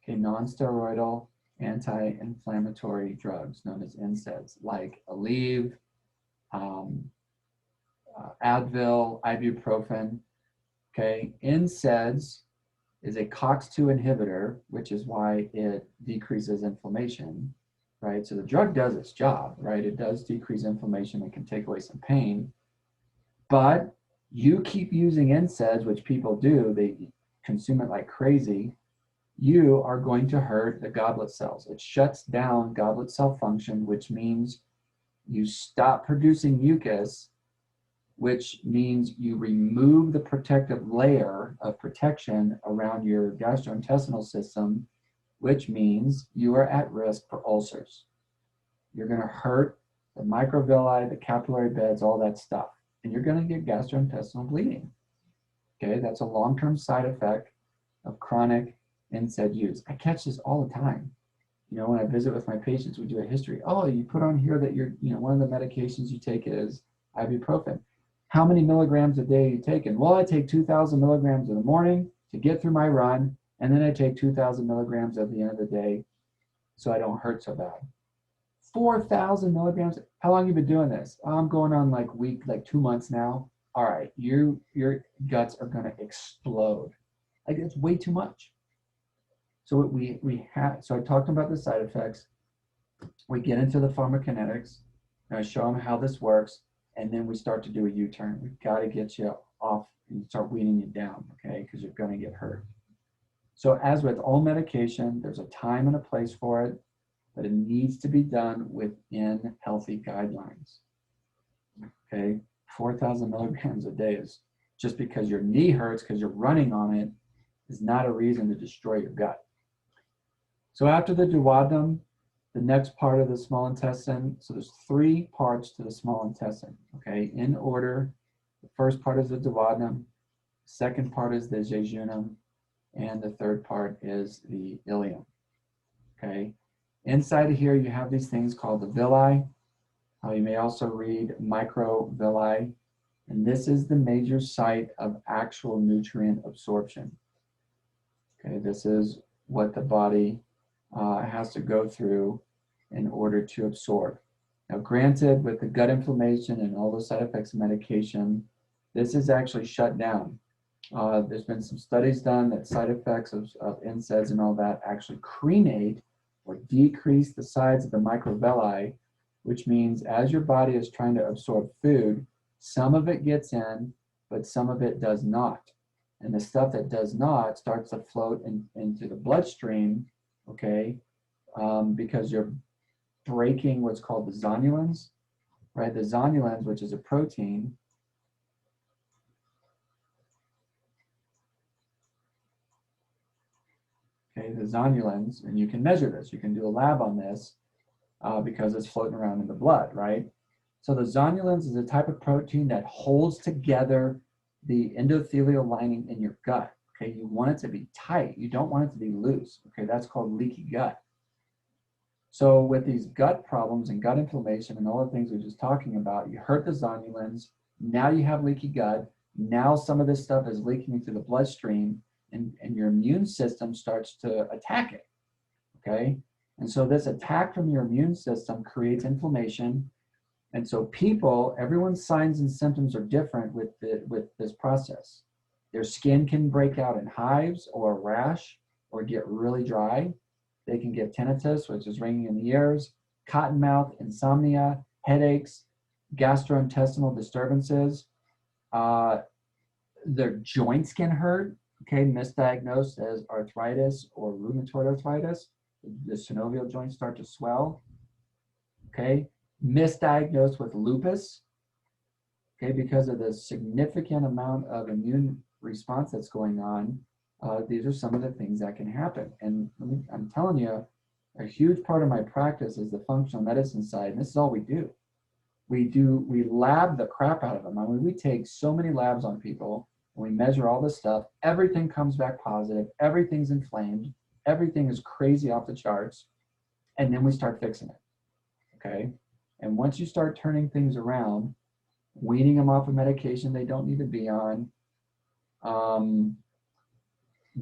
Okay, non-steroidal anti-inflammatory drugs known as NSAIDs, like Aleve, Advil, ibuprofen. Okay, NSAIDs is a COX-2 inhibitor, which is why it decreases inflammation, right? So the drug does its job, right? It does decrease inflammation and can take away some pain. But you keep using NSAIDs, which people do, they consume it like crazy, you are going to hurt the goblet cells. It shuts down goblet cell function, which means you stop producing mucus, which means you remove the protective layer of protection around your gastrointestinal system, which means you are at risk for ulcers. You're going to hurt the microvilli, the capillary beds, all that stuff, and you're going to get gastrointestinal bleeding. Okay, that's a long-term side effect of chronic NSAID use. I catch this all the time. When I visit with my patients, we do a history. Oh, you put on here that you're, one of the medications you take is ibuprofen. How many milligrams a day are you taking? Well, I take 2,000 milligrams in the morning to get through my run, and then I take 2,000 milligrams at the end of the day so I don't hurt so bad. 4,000 milligrams? How long have you been doing this? I'm going on like 2 months now. All right, your guts are going to explode. Like, it's way too much. So so I talked about the side effects. We get into the pharmacokinetics, and I show them how this works. And then we start to do a U-turn. We've got to get you off and start weaning you down, okay? Because you're going to get hurt. So as with all medication, there's a time and a place for it, but it needs to be done within healthy guidelines, okay? 4,000 milligrams a day is just because your knee hurts because you're running on it is not a reason to destroy your gut. So after the duodenum, the next part of the small intestine, so there's 3 parts to the small intestine, okay, in order. The first part is the duodenum, second part is the jejunum, and the third part is the ileum, okay. Inside of here, you have these things called the villi. You may also read microvilli, and this is the major site of actual nutrient absorption, okay. This is what the body has to go through in order to absorb. Now, granted, with the gut inflammation and all the side effects of medication, this is actually shut down. There's been some studies done that side effects of NSAIDs and all that actually crenate or decrease the size of the microvilli, which means as your body is trying to absorb food, some of it gets in, but some of it does not. And the stuff that does not starts to float into the bloodstream, okay, because you're breaking what's called the zonulins, right? The zonulins, which is a protein, okay, the zonulins, and you can measure this. You can do a lab on this because it's floating around in the blood, right? So the zonulins is a type of protein that holds together the endothelial lining in your gut. Okay, you want it to be tight. You don't want it to be loose. Okay, that's called leaky gut. So with these gut problems and gut inflammation and all the things we were just talking about, you hurt the zonulins. Now you have leaky gut. Now some of this stuff is leaking into the bloodstream, and your immune system starts to attack it. Okay, and so this attack from your immune system creates inflammation. And so people, everyone's signs and symptoms are different with this process. Their skin can break out in hives or a rash or get really dry. They can get tinnitus, which is ringing in the ears, cotton mouth, insomnia, headaches, gastrointestinal disturbances. Their joints can hurt, okay, misdiagnosed as arthritis or rheumatoid arthritis. The synovial joints start to swell, okay. Misdiagnosed with lupus, okay, because of the significant amount of immune response that's going on. These are some of the things that can happen. And I'm telling you, a huge part of my practice is the functional medicine side, and this is all we do. We lab the crap out of them. I mean, we take so many labs on people, and we measure all this stuff. Everything comes back positive. Everything's inflamed. Everything is crazy off the charts. And then we start fixing it, okay? And once you start turning things around, weaning them off of medication they don't need to be on,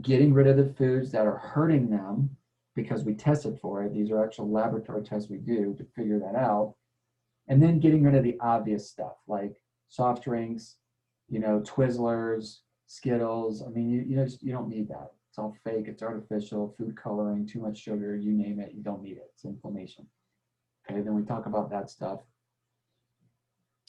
getting rid of the foods that are hurting them because we tested for it. These are actual laboratory tests we do to figure that out. And then getting rid of the obvious stuff like soft drinks, you know, Twizzlers, Skittles. I mean, you don't need that. It's all fake. It's artificial, food coloring, too much sugar, you name it. You don't need it. It's inflammation. Okay, then we talk about that stuff.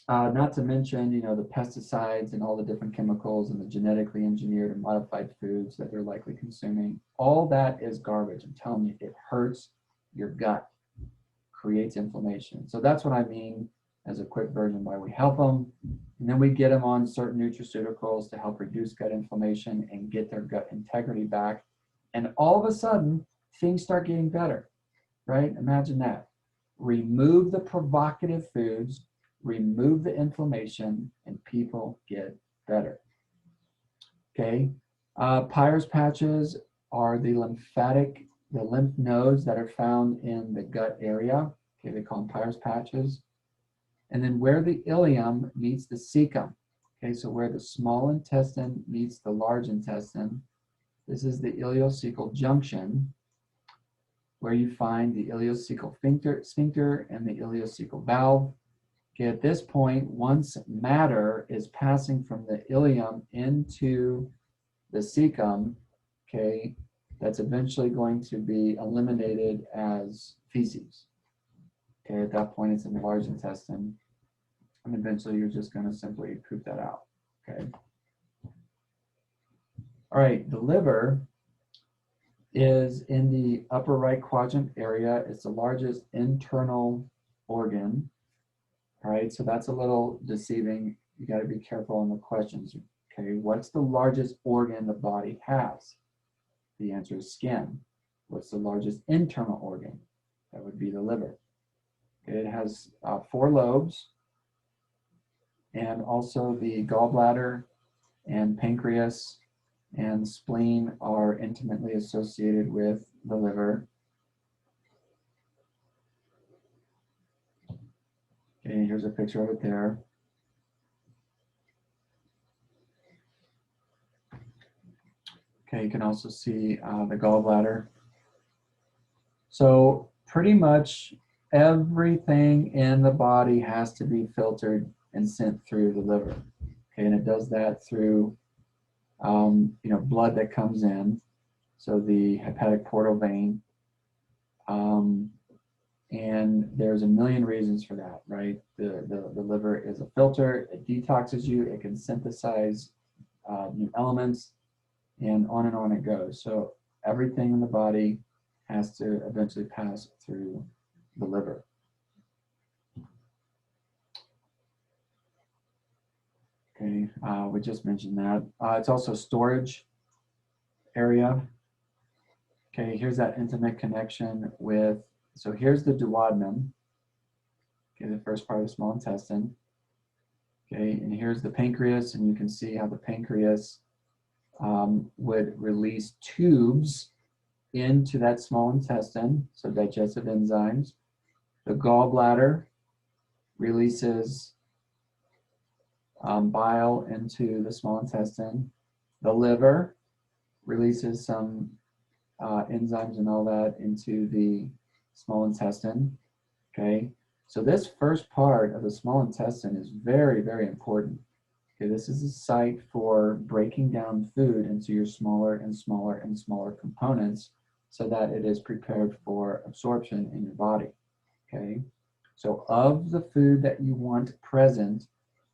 Not to mention, you know, the pesticides and all the different chemicals and the genetically engineered and modified foods that they're likely consuming. All that is garbage. I'm telling you, it hurts your gut, creates inflammation. So that's what I mean as a quick version why we help them. And then we get them on certain nutraceuticals to help reduce gut inflammation and get their gut integrity back. And all of a sudden, things start getting better, right? Imagine that. Remove the provocative foods, remove the inflammation, and people get better. Okay, Peyer's patches are the lymph nodes that are found in the gut area. Okay, they call them Peyer's patches. And then where the ileum meets the cecum. Okay, so where the small intestine meets the large intestine, this is the ileocecal junction, where you find the ileocecal sphincter and the ileocecal valve. Okay, at this point, once matter is passing from the ileum into the cecum, okay, that's eventually going to be eliminated as feces. Okay, at that point, it's in the large intestine, and eventually you're just going to simply poop that out. Okay. All right, the liver is in the upper right quadrant area. It's the largest internal organ. All right, so that's a little deceiving. You got to be careful on the questions. Okay, what's the largest organ the body has? The answer is skin. What's the largest internal organ? That would be the liver. Okay, it has 4 lobes, and also the gallbladder and pancreas and spleen are intimately associated with the liver. Okay, here's a picture of it there. Okay, you can also see the gallbladder. So pretty much everything in the body has to be filtered and sent through the liver. Okay, and it does that through blood that comes in. So the hepatic portal vein, And there's a million reasons for that, right? The liver is a filter, it detoxes you, it can synthesize new elements, and on it goes. So everything in the body has to eventually pass through the liver. Okay, we just mentioned that. It's also storage area. Okay, here's that intimate connection with, so here's the duodenum, okay, the first part of the small intestine. Okay, and here's the pancreas, and you can see how the pancreas would release tubes into that small intestine, so digestive enzymes. The gallbladder releases bile into the small intestine. The liver releases some enzymes and all that into the small intestine. Okay, so this first part of the small intestine is very, very important. Okay, this is a site for breaking down food into your smaller and smaller and smaller components so that it is prepared for absorption in your body. Okay, so of the food that you want present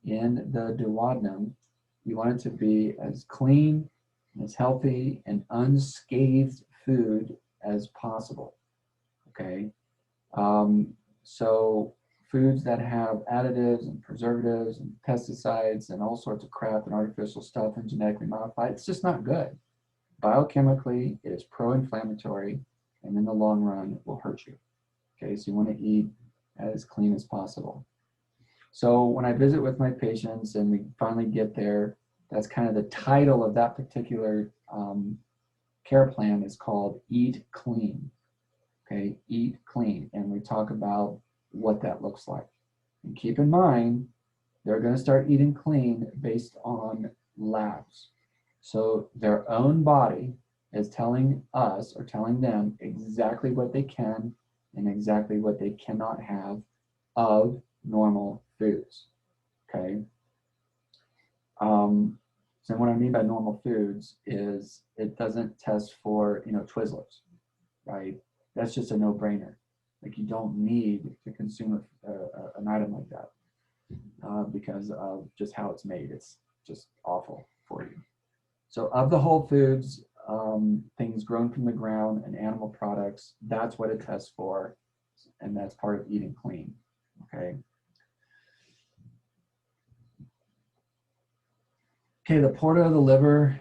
in the duodenum, you want it to be as clean, as healthy, and unscathed food as possible. Okay, so foods that have additives and preservatives and pesticides and all sorts of crap and artificial stuff and genetically modified, it's just not good. Biochemically, it is pro-inflammatory, and in the long run, it will hurt you. Okay, so you want to eat as clean as possible. So when I visit with my patients and we finally get there, that's kind of the title of that particular care plan is called Eat Clean. Okay, Eat Clean. And we talk about what that looks like. And keep in mind, they're going to start eating clean based on labs. So their own body is telling us or telling them exactly what they can and exactly what they cannot have of normal foods. Okay. So what I mean by normal foods is it doesn't test for, Twizzlers, right? That's just a no-brainer. Like, you don't need to consume an item like that because of just how it's made. It's just awful for you. So of the whole foods, things grown from the ground and animal products, that's what it tests for, and that's part of eating clean, okay? Okay, the porta of the liver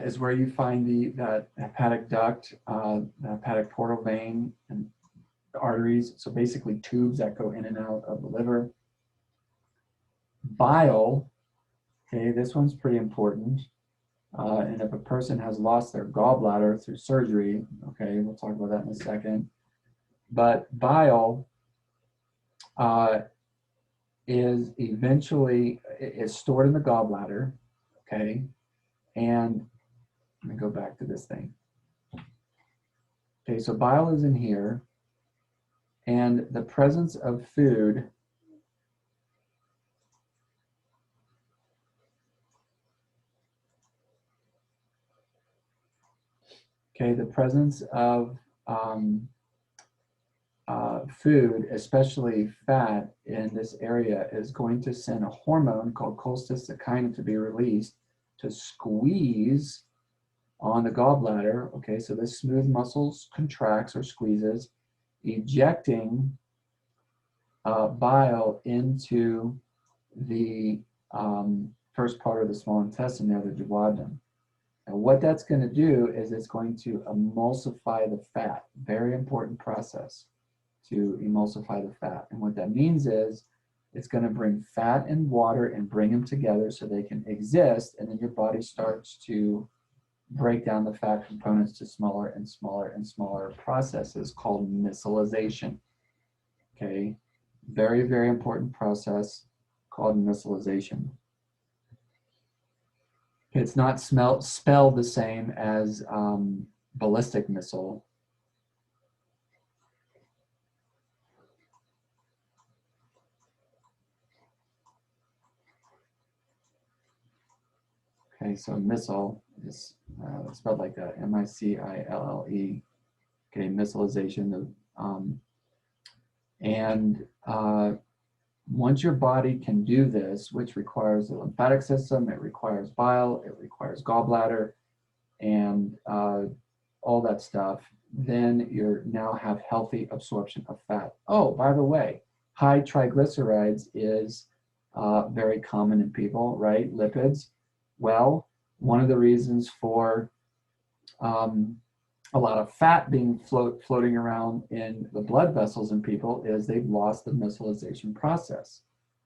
is where you find that hepatic duct, the hepatic portal vein, and the arteries. So basically tubes that go in and out of the liver. Bile, okay, this one's pretty important. And if a person has lost their gallbladder through surgery, okay, we'll talk about that in a second. But bile is stored in the gallbladder, okay? And let me go back to this thing. Okay, so bile is in here, and the presence of food the presence of food, especially fat in this area, is going to send a hormone called cholecystokinin to be released to squeeze on the gallbladder. Okay, so this smooth muscle contracts or squeezes, ejecting bile into the first part of the small intestine, the duodenum. And what that's going to do is it's going to emulsify the fat. Very important process to emulsify the fat. And what that means is it's going to bring fat and water and bring them together so they can exist, and then your body starts to break down the fat components to smaller and smaller and smaller processes called micellization. Okay, very, very important process called micellization. It's not spelled the same as ballistic missile. Okay, so missile is spelled like that, M-I-C-I-L-L-E. Okay, micellization. And once your body can do this, which requires the lymphatic system, it requires bile, it requires gallbladder, and all that stuff, then you now have healthy absorption of fat. Oh, by the way, high triglycerides is very common in people, right? Lipids. Well, one of the reasons for a lot of fat being floating around in the blood vessels in people is they've lost the micellization process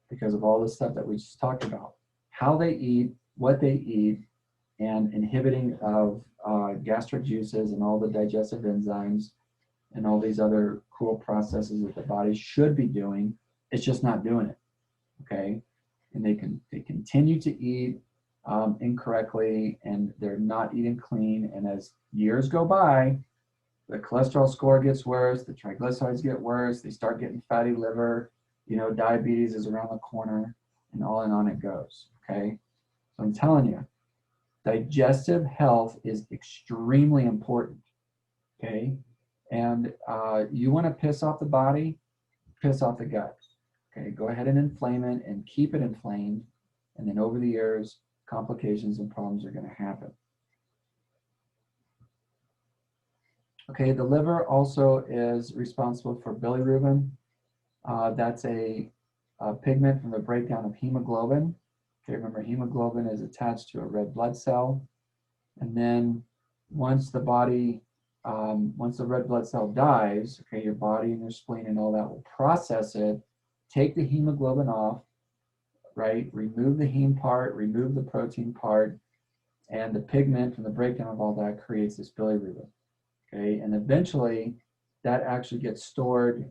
because of all the stuff that we just talked about. How they eat, what they eat, and inhibiting of gastric juices and all the digestive enzymes and all these other cool processes that the body should be doing. It's just not doing it, okay? And they continue to eat incorrectly, and they're not eating clean. And as years go by, the cholesterol score gets worse, the triglycerides get worse, they start getting fatty liver, you know, diabetes is around the corner, and on it goes, okay? So I'm telling you, digestive health is extremely important, okay? And you want to piss off the body, piss off the gut, okay? Go ahead and inflame it and keep it inflamed, and then over the years, complications and problems are going to happen. Okay, the liver also is responsible for bilirubin. That's a pigment from the breakdown of hemoglobin. Okay, remember hemoglobin is attached to a red blood cell. And then once the red blood cell dies, okay, your body and your spleen and all that will process it, take the hemoglobin off, right? Remove the heme part, remove the protein part, and the pigment from the breakdown of all that creates this bilirubin. Okay, and eventually that actually gets stored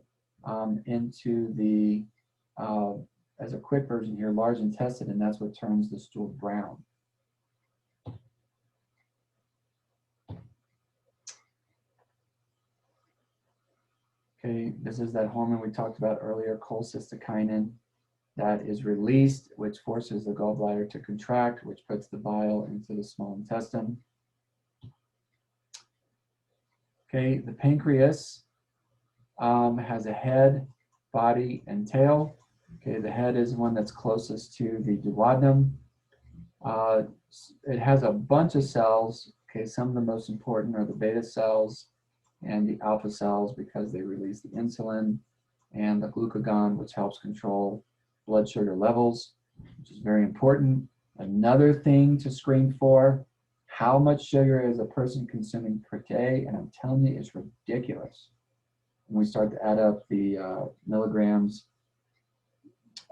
into the, as a quick version here, large intestine, and that's what turns the stool brown. Okay, this is that hormone we talked about earlier, cholecystokinin, that is released, which forces the gallbladder to contract, which puts the bile into the small intestine. Okay, the pancreas has a head, body, and tail. Okay, the head is one that's closest to the duodenum. It has a bunch of cells. Okay, some of the most important are the beta cells and the alpha cells because they release the insulin, and the glucagon, which helps control blood sugar levels, which is very important. Another thing to screen for, how much sugar is a person consuming per day? And I'm telling you, it's ridiculous. When we start to add up the milligrams,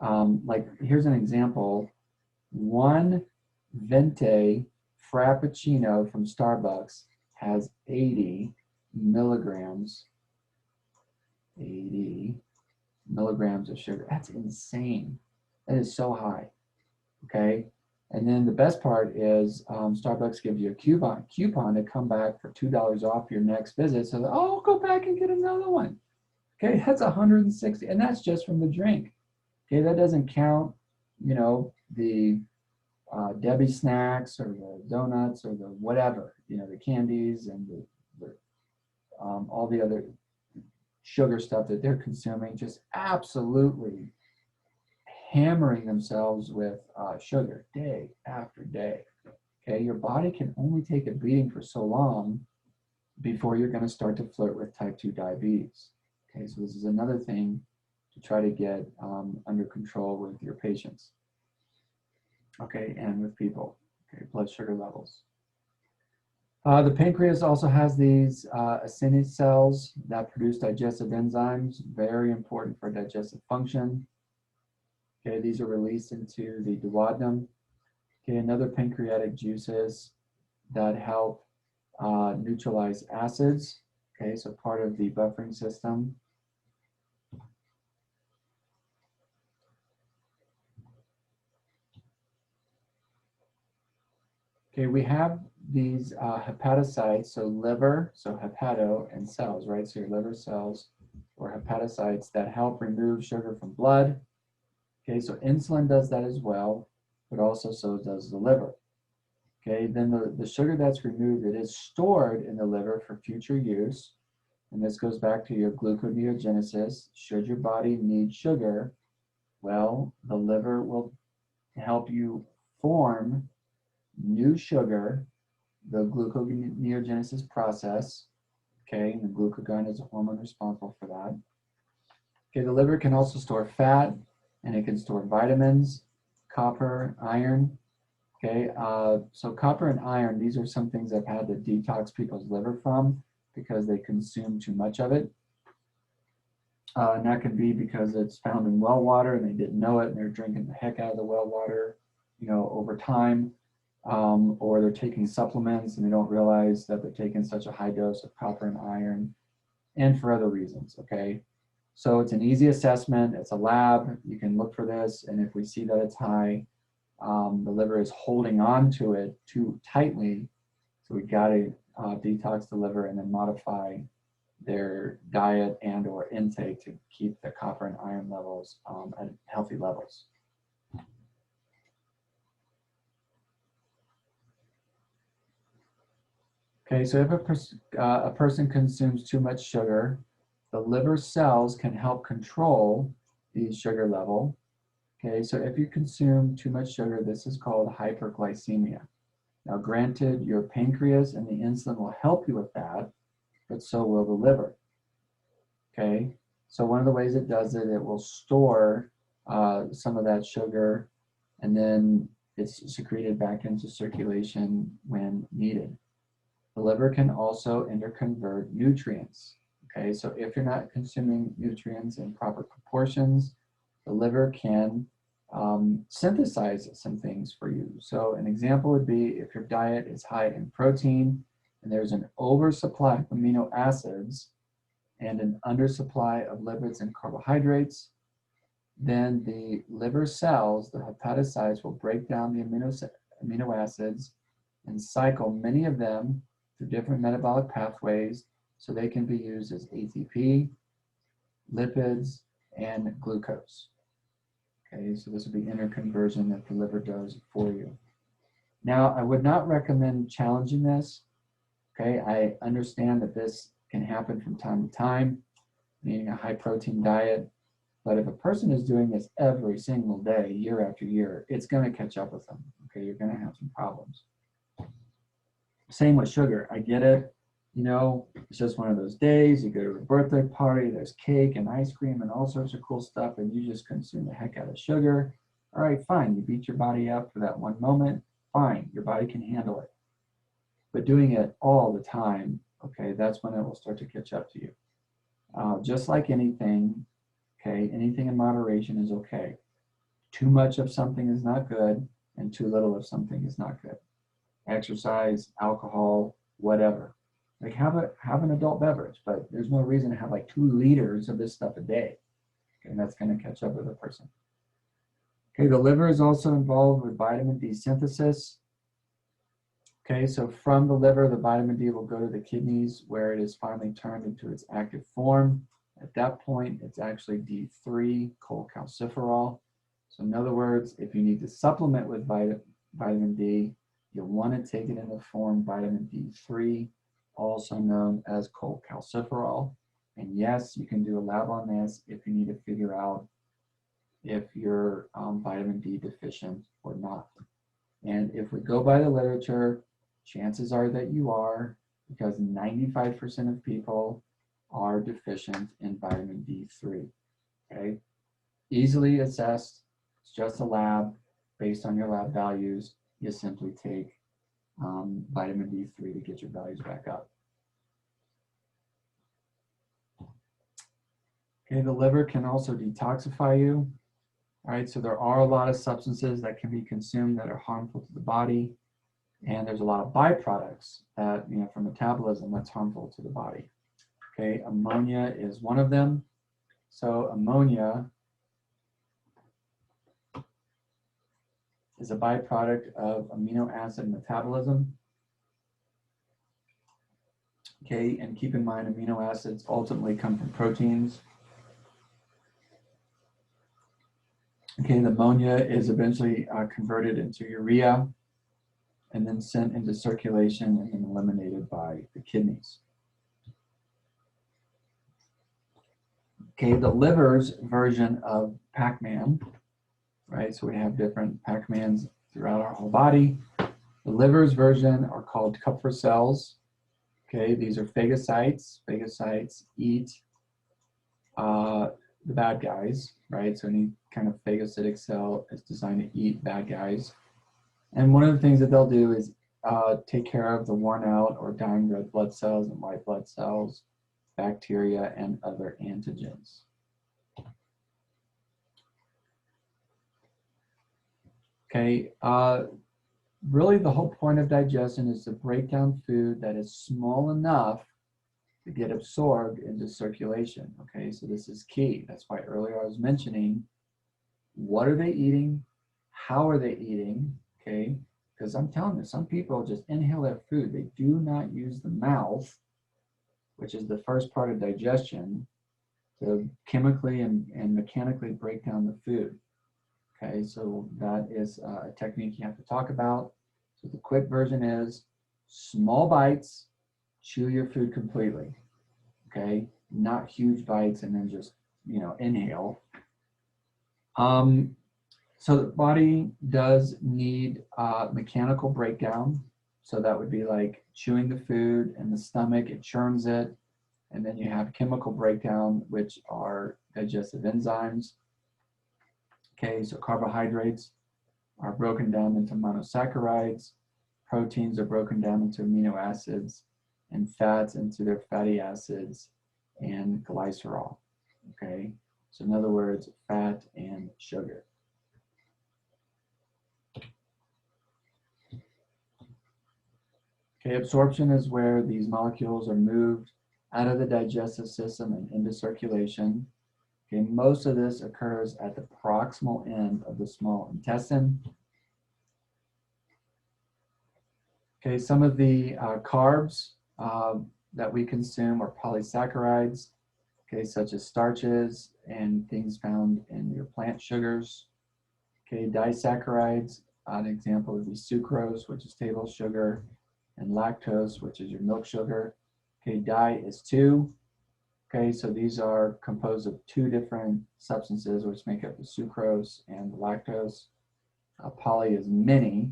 like here's an example, one venti frappuccino from Starbucks has 80 milligrams, 80 milligrams of sugar. That's insane. That is so high, okay? And then the best part is Starbucks gives you a coupon to come back for $2 off your next visit. So that, oh, go back and get another one. Okay, that's 160, and that's just from the drink. Okay, that doesn't count, you know, the Debbie snacks or the donuts or the whatever, you know, the candies and the all the other sugar stuff that they're consuming, just absolutely hammering themselves with sugar day after day. Okay, your body can only take a beating for so long before you're going to start to flirt with type 2 diabetes. Okay, so this is another thing to try to get under control with your patients. Okay, and with people. Okay, blood sugar levels. The pancreas also has these acidic cells that produce digestive enzymes, very important for digestive function. Okay, these are released into the duodenum. Okay, another pancreatic juices that help neutralize acids. Okay, so part of the buffering system. Okay, we have these hepatocytes, so liver, so hepato, and cells, right? So your liver cells or hepatocytes that help remove sugar from blood. Okay, so insulin does that as well, but also so does the liver. Okay, then the sugar that's removed, it is stored in the liver for future use. And this goes back to your gluconeogenesis. Should your body need sugar, well, the liver will help you form new sugar, the gluconeogenesis process, okay, and the glucagon is a hormone responsible for that. Okay, the liver can also store fat, and it can store vitamins, copper, iron. Okay, so copper and iron, these are some things I've had to detox people's liver from because they consume too much of it. And that could be because it's found in well water and they didn't know it and they're drinking the heck out of the well water, over time. Or they're taking supplements and they don't realize that they're taking such a high dose of copper and iron, and for other reasons, okay? So it's an easy assessment. It's a lab. You can look for this, and if we see that it's high, the liver is holding on to it too tightly, so we got to detox the liver and then modify their diet and or intake to keep the copper and iron levels at healthy levels. Okay, so if a person consumes too much sugar, the liver cells can help control the sugar level. Okay, so if you consume too much sugar, this is called hyperglycemia. Now, granted, your pancreas and the insulin will help you with that, but so will the liver. Okay, so one of the ways it does it, it will store some of that sugar, and then it's secreted back into circulation when needed. The liver can also interconvert nutrients. Okay, so if you're not consuming nutrients in proper proportions, the liver can synthesize some things for you. So an example would be if your diet is high in protein and there's an oversupply of amino acids and an undersupply of lipids and carbohydrates, then the liver cells, the hepatocytes, will break down the amino acids and cycle many of them through different metabolic pathways so they can be used as ATP, lipids, and glucose. Okay, so this would be interconversion that the liver does for you. Now, I would not recommend challenging this. Okay, I understand that this can happen from time to time, eating a high protein diet, but if a person is doing this every single day, year after year, it's going to catch up with them. Okay, you're going to have some problems. Same with sugar. I get it. It's just one of those days. You go to a birthday party, there's cake and ice cream and all sorts of cool stuff, and you just consume the heck out of sugar. All right, fine. You beat your body up for that one moment. Fine. Your body can handle it. But doing it all the time, okay, that's when it will start to catch up to you. Just like anything, okay, anything in moderation is okay. Too much of something is not good, and too little of something is not good. Exercise, alcohol, whatever. Like have an adult beverage, but there's no reason to have like 2 liters of this stuff a day. Okay, and that's going to catch up with a person. Okay, the liver is also involved with vitamin D synthesis. Okay, so from the liver, the vitamin D will go to the kidneys where it is finally turned into its active form. At that point, it's actually D3 cholecalciferol. So in other words, if you need to supplement with vitamin D, you'll want to take it in the form vitamin D3, also known as cholecalciferol. And yes, you can do a lab on this if you need to figure out if you're vitamin D deficient or not. And if we go by the literature, chances are that you are, because 95% of people are deficient in vitamin D3. Okay, easily assessed. It's just a lab. Based on your lab values, you simply take vitamin D3 to get your values back up. Okay, the liver can also detoxify you. All right, so there are a lot of substances that can be consumed that are harmful to the body, and there's a lot of byproducts that, from metabolism that's harmful to the body. Okay, ammonia is one of them. So ammonia is a byproduct of amino acid metabolism. Okay, and keep in mind amino acids ultimately come from proteins. Okay, the ammonia is eventually converted into urea and then sent into circulation and then eliminated by the kidneys. Okay, the liver's version of Pac-Man, right? So we have different Pac-Mans throughout our whole body. The liver's version are called Kupffer cells. Okay, these are phagocytes. Phagocytes eat the bad guys, right? So any kind of phagocytic cell is designed to eat bad guys. And one of the things that they'll do is take care of the worn out or dying red blood cells and white blood cells, bacteria, and other antigens. Okay, really the whole point of digestion is to break down food that is small enough to get absorbed into circulation. Okay, so this is key. That's why earlier I was mentioning, what are they eating? How are they eating? Okay, because I'm telling you, some people just inhale their food. They do not use the mouth, which is the first part of digestion, to chemically and mechanically break down the food. Okay, so that is a technique you have to talk about. So the quick version is small bites, chew your food completely. Okay, not huge bites and then just, inhale. So the body does need mechanical breakdown. So that would be like chewing the food in the stomach, it churns it. And then you have chemical breakdown, which are digestive enzymes. Okay, so carbohydrates are broken down into monosaccharides, proteins are broken down into amino acids, and fats into their fatty acids and glycerol. Okay, so in other words, fat and sugar. Okay, absorption is where these molecules are moved out of the digestive system and into circulation. Okay, most of this occurs at the proximal end of the small intestine. Okay, some of the carbs that we consume are polysaccharides, okay, such as starches and things found in your plant sugars. Okay, disaccharides, an example would be sucrose, which is table sugar, and lactose, which is your milk sugar. Okay, di is two. Okay, so these are composed of two different substances which make up the sucrose and the lactose. Poly is many,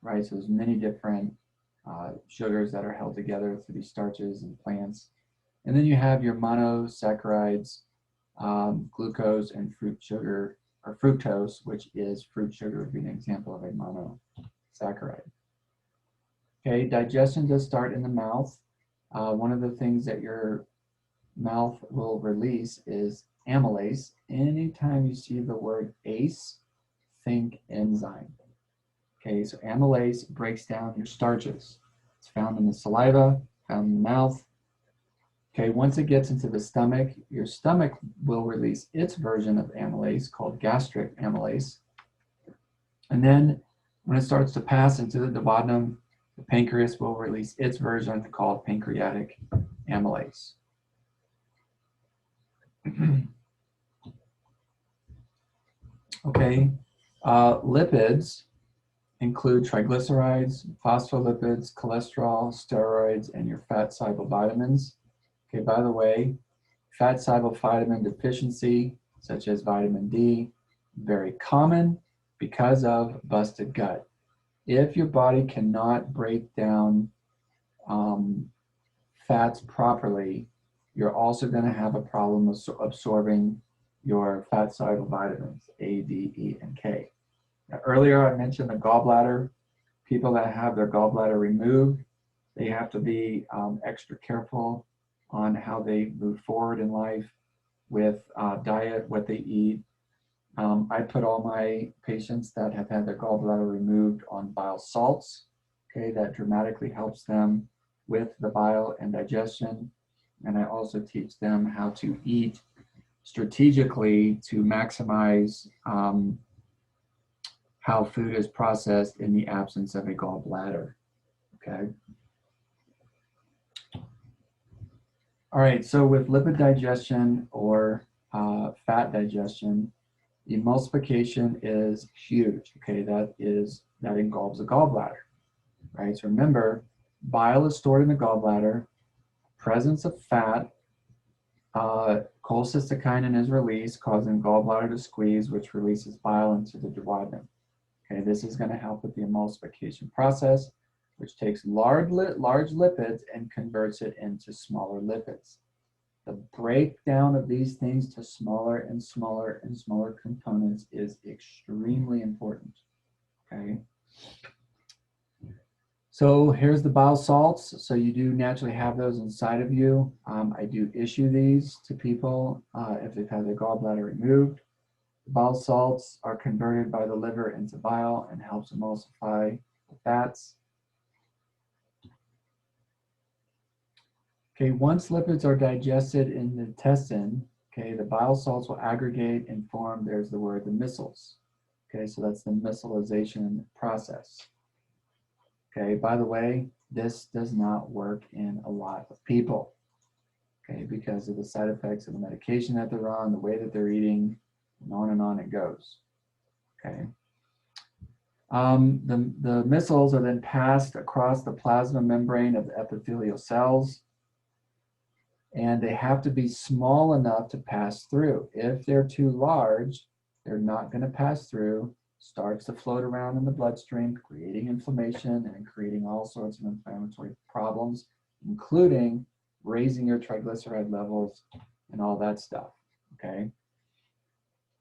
right? So there's many different sugars that are held together through these starches and plants. And then you have your monosaccharides, glucose and fruit sugar, or fructose, which is fruit sugar, would be an example of a monosaccharide. Okay, digestion does start in the mouth. One of the things that your mouth will release is amylase. Anytime you see the word ACE, think enzyme. Okay, so amylase breaks down your starches. It's found in the saliva, found in the mouth. Okay, once it gets into the stomach, your stomach will release its version of amylase called gastric amylase. And then when it starts to pass into the duodenum, the pancreas will release its version called pancreatic amylase. Okay, lipids include triglycerides, phospholipids, cholesterol, steroids, and your fat-soluble vitamins. Okay, by the way, fat-soluble vitamin deficiency, such as vitamin D, very common because of busted gut. If your body cannot break down fats properly, you're also going to have a problem with absorbing your fat-soluble vitamins, A, D, E, and K. Now, earlier I mentioned the gallbladder. People that have their gallbladder removed, they have to be extra careful on how they move forward in life with diet, what they eat. I put all my patients that have had their gallbladder removed on bile salts. Okay, that dramatically helps them with the bile and digestion. And I also teach them how to eat strategically to maximize how food is processed in the absence of a gallbladder. Okay. All right, so with lipid digestion or fat digestion, emulsification is huge. Okay, that engulfs the gallbladder, right? So remember, bile is stored in the gallbladder. Presence of fat Cholecystokinin is released, causing gallbladder to squeeze, which releases bile into the duodenum. Okay, this is going to help with the emulsification process, which takes large lipids and converts it into smaller lipids. The breakdown of these things to smaller and smaller and smaller components is extremely important. Okay. So here's the bile salts. So you do naturally have those inside of you. I do issue these to people if they've had their gallbladder removed. Bile salts are converted by the liver into bile and helps emulsify the fats. Okay, once lipids are digested in the intestine, okay, the bile salts will aggregate and form, there's the word, the micelles. Okay, so that's the micellization process. Okay, by the way, this does not work in a lot of people, okay, because of the side effects of the medication that they're on, the way that they're eating, and on it goes. Okay. The micelles are then passed across the plasma membrane of the epithelial cells, and they have to be small enough to pass through. If they're too large, they're not going to pass through, starts to float around in the bloodstream, creating inflammation and creating all sorts of inflammatory problems, including raising your triglyceride levels and all that stuff, okay?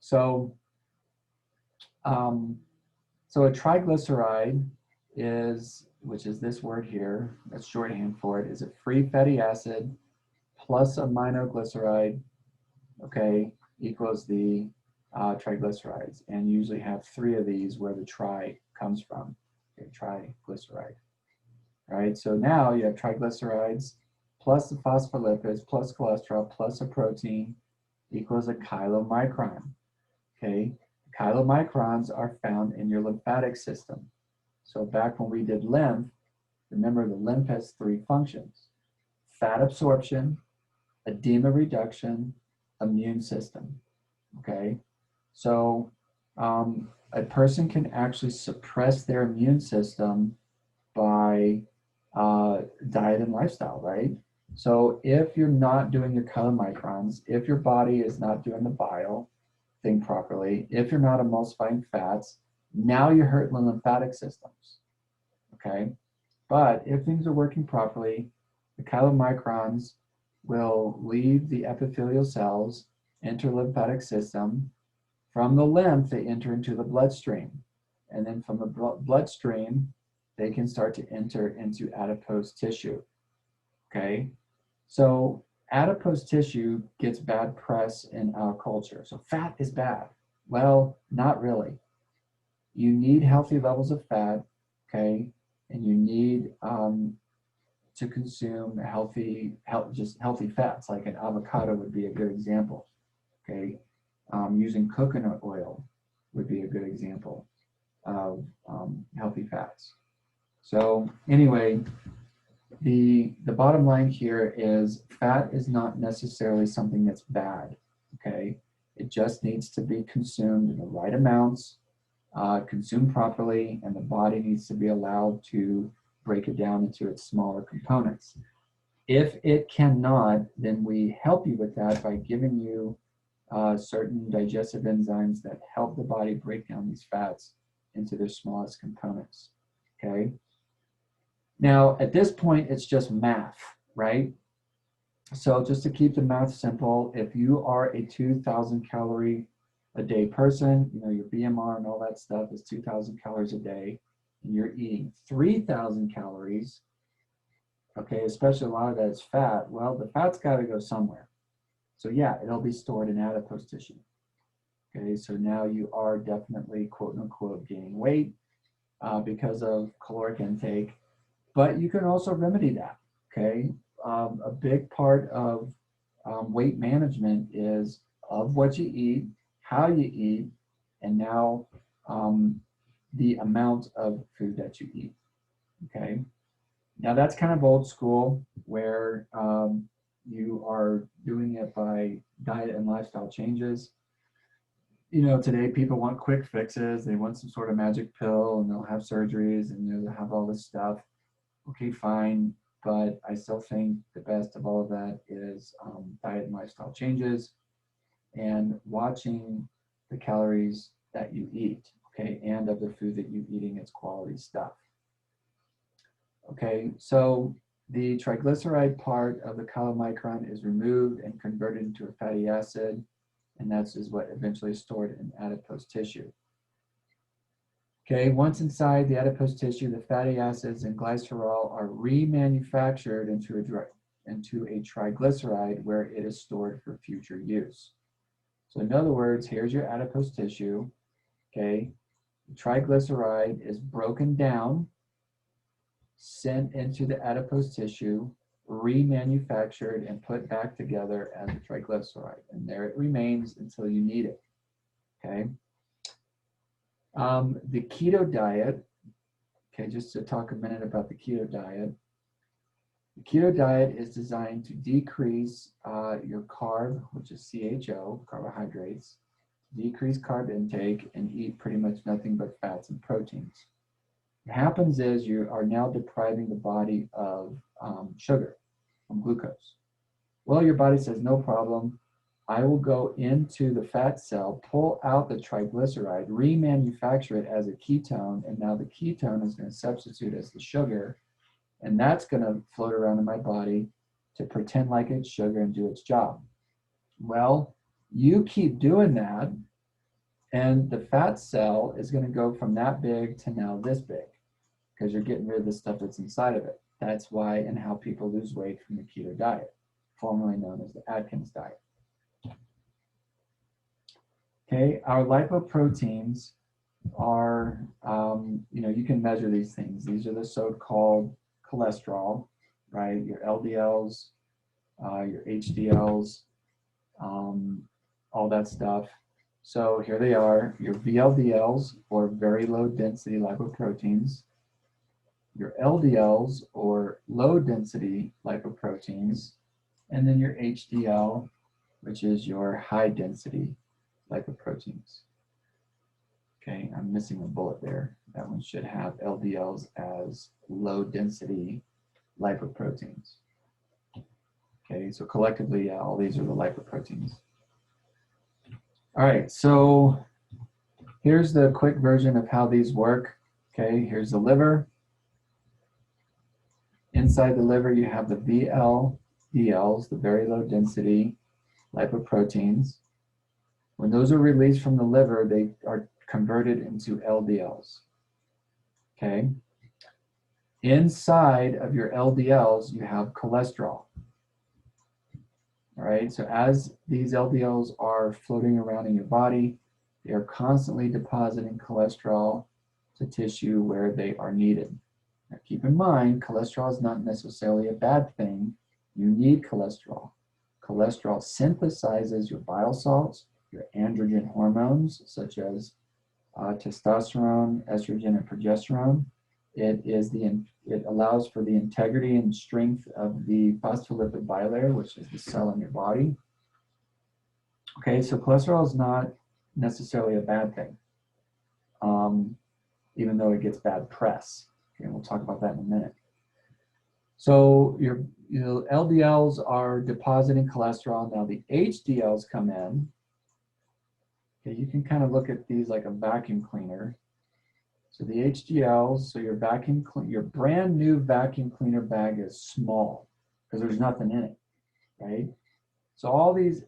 So a triglyceride is, which is this word here, that's shorthand for it, is a free fatty acid plus aminoglyceride, okay, equals the triglycerides. And you usually have 3 of these where the tri comes from, okay, triglyceride, right? So now you have triglycerides plus the phospholipids plus cholesterol plus a protein equals a chylomicron, okay? Chylomicrons are found in your lymphatic system. So back when we did lymph, remember the lymph has 3 functions: fat absorption, edema reduction, immune system, okay? So a person can actually suppress their immune system by diet and lifestyle, right? So if you're not doing your chylomicrons, if your body is not doing the bile thing properly, if you're not emulsifying fats, now you're hurting the lymphatic systems, okay? But if things are working properly, the chylomicrons will leave the epithelial cells, enter lymphatic system. From the lymph, they enter into the bloodstream. And then from the bloodstream, they can start to enter into adipose tissue, okay? So adipose tissue gets bad press in our culture. So fat is bad. Well, not really. You need healthy levels of fat, okay? And you need to consume just healthy fats, like an avocado would be a good example, okay? Using coconut oil would be a good example of healthy fats. So anyway, the bottom line here is fat is not necessarily something that's bad, okay? It just needs to be consumed in the right amounts, consumed properly, and the body needs to be allowed to break it down into its smaller components. If it cannot, then we help you with that by giving you certain digestive enzymes that help the body break down these fats into their smallest components, okay? Now, at this point, it's just math, right? So just to keep the math simple, if you are a 2,000 calorie a day person, you know, your BMR and all that stuff is 2,000 calories a day, and you're eating 3,000 calories, okay, especially a lot of that is fat, well, the fat's got to go somewhere. So yeah, it'll be stored in adipose tissue. Okay, so now you are definitely, quote unquote, gaining weight because of caloric intake, but you can also remedy that, okay? A big part of weight management is of what you eat, how you eat, and now the amount of food that you eat, okay? Now that's kind of old school where you are doing it by diet and lifestyle changes. You know, today people want quick fixes. They want some sort of magic pill and they'll have surgeries and they'll have all this stuff. Okay, fine. but I still think the best of all of that is diet and lifestyle changes and watching the calories that you eat, okay, and of the food that you're eating, it's quality stuff. Okay, so the triglyceride part of the chylomicron is removed and converted into a fatty acid, and that's is what eventually is stored in adipose tissue. Okay, once inside the adipose tissue, the fatty acids and glycerol are remanufactured into a triglyceride where it is stored for future use. So in other words, here's your adipose tissue, okay? The triglyceride is broken down, sent into the adipose tissue, remanufactured, and put back together as a triglyceride. And there it remains until you need it, okay? The keto diet, okay, just to talk a minute about the keto diet. The keto diet is designed to decrease your carb, which is CHO, carbohydrates, decrease carb intake, and eat pretty much nothing but fats and proteins. What happens is you are now depriving the body of sugar, from glucose. Well, your body says, no problem. I will go into the fat cell, pull out the triglyceride, remanufacture it as a ketone, and now the ketone is going to substitute as the sugar, and that's going to float around in my body to pretend like it's sugar and do its job. Well, you keep doing that, and the fat cell is going to go from that big to now this big, because you're getting rid of the stuff that's inside of it. That's why and how people lose weight from the keto diet, formerly known as the Atkins diet. Okay, our lipoproteins are, you can measure these things. These are the so-called cholesterol, right? Your LDLs, your HDLs, all that stuff. So here they are, your VLDLs, or very low density lipoproteins, your LDLs, or low density lipoproteins, and then your HDL, which is your high density lipoproteins. Okay, I'm missing a bullet there. That one should have LDLs as low density lipoproteins. Okay, so collectively, yeah, all these are the lipoproteins. All right, so here's the quick version of how these work. Okay, here's the liver. Inside the liver, you have the VLDLs, the very low density lipoproteins. When those are released from the liver, they are converted into LDLs, okay? Inside of your LDLs, you have cholesterol, all right? So as these LDLs are floating around in your body, they are constantly depositing cholesterol to tissue where they are needed. Now keep in mind, cholesterol is not necessarily a bad thing. You need cholesterol. Cholesterol synthesizes your bile salts, your androgen hormones, such as testosterone, estrogen, and progesterone. It allows for the integrity and strength of the phospholipid bilayer, which is the cell in your body. Okay, so cholesterol is not necessarily a bad thing, even though it gets bad press. Okay, we'll talk about that in a minute. So your LDLs are depositing cholesterol. Now the HDLs come in. Okay, you can kind of look at these like a vacuum cleaner. So the HDLs, so your brand new vacuum cleaner bag is small because there's nothing in it, right? So all these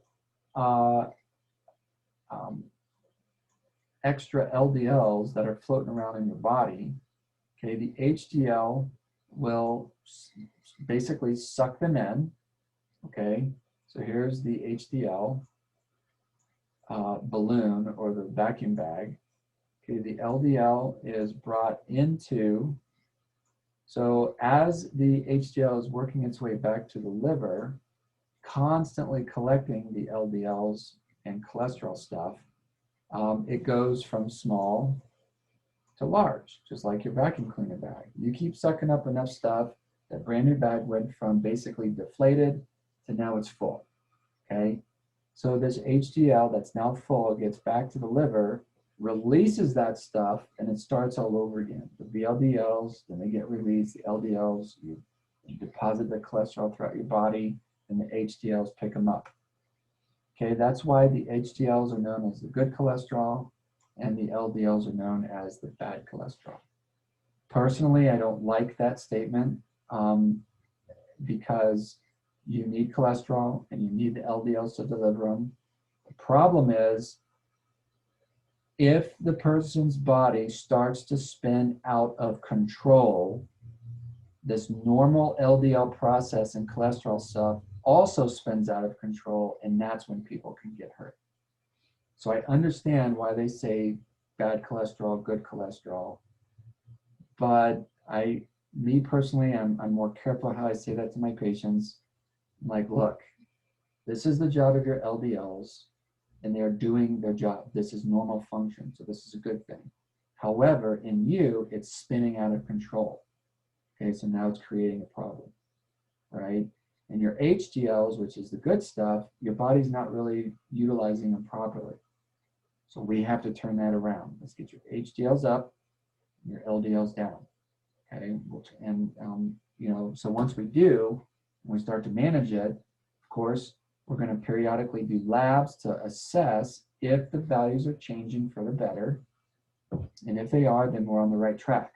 extra LDLs that are floating around in your body, okay, the HDL will basically suck them in, okay? So here's the HDL balloon or the vacuum bag. Okay, the LDL is brought into, so as the HDL is working its way back to the liver, constantly collecting the LDLs and cholesterol stuff, it goes from small to large, just like your vacuum cleaner bag. You keep sucking up enough stuff, that brand new bag went from basically deflated to now it's full, okay? So this HDL that's now full gets back to the liver, releases that stuff, and it starts all over again. The VLDLs, then they get released, the LDLs, you You deposit the cholesterol throughout your body, and the HDLs pick them up. Okay, that's why the HDLs are known as the good cholesterol, and the LDLs are known as the bad cholesterol. Personally, I don't like that statement because you need cholesterol and you need the LDLs to deliver them. The problem is, if the person's body starts to spin out of control, this normal LDL process and cholesterol stuff also spins out of control, and that's when people can get hurt. So I understand why they say bad cholesterol, good cholesterol, but me personally, I'm more careful how I say that to my patients. I'm like, look, this is the job of your LDLs, and they're doing their job. This is normal function, so this is a good thing. However, in you, it's spinning out of control. Okay, so now it's creating a problem, right? And your HDLs, which is the good stuff, your body's not really utilizing them properly. So we have to turn that around. Let's get your HDLs up, and your LDLs down. Okay, and you know, so once we do, when we start to manage it, of course, we're going to periodically do labs to assess if the values are changing for the better, and if they are, then we're on the right track.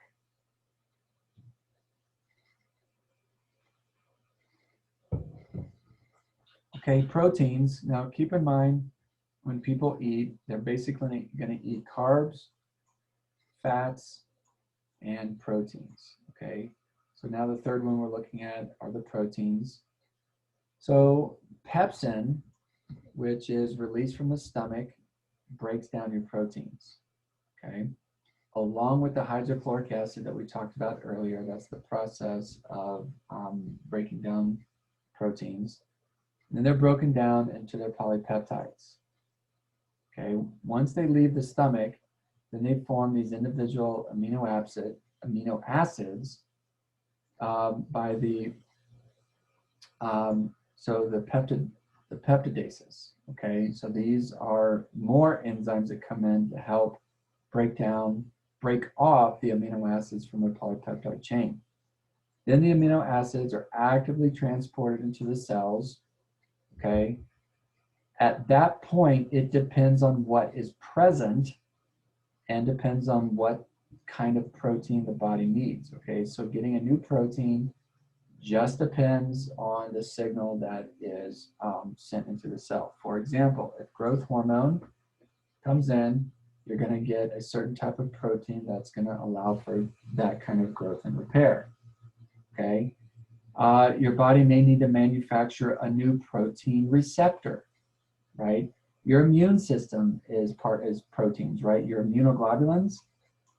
Okay, proteins. Now keep in mind, when people eat, they're basically going to eat carbs, fats, and proteins. Okay, so now the third one we're looking at are the proteins. So pepsin, which is released from the stomach, breaks down your proteins. Okay, along with the hydrochloric acid that we talked about earlier. That's the process of breaking down proteins. And then they're broken down into their polypeptides. Okay, once they leave the stomach, then they form these individual amino acids by the the peptidases. Okay, so these are more enzymes that come in to help break off the amino acids from the polypeptide chain. Then the amino acids are actively transported into the cells. Okay, at that point, it depends on what is present and depends on what kind of protein the body needs. Okay, so getting a new protein just depends on the signal that is sent into the cell. For example, if growth hormone comes in, you're going to get a certain type of protein that's going to allow for that kind of growth and repair. Okay, your body may need to manufacture a new protein receptor, right? Your immune system is proteins, right? Your immunoglobulins,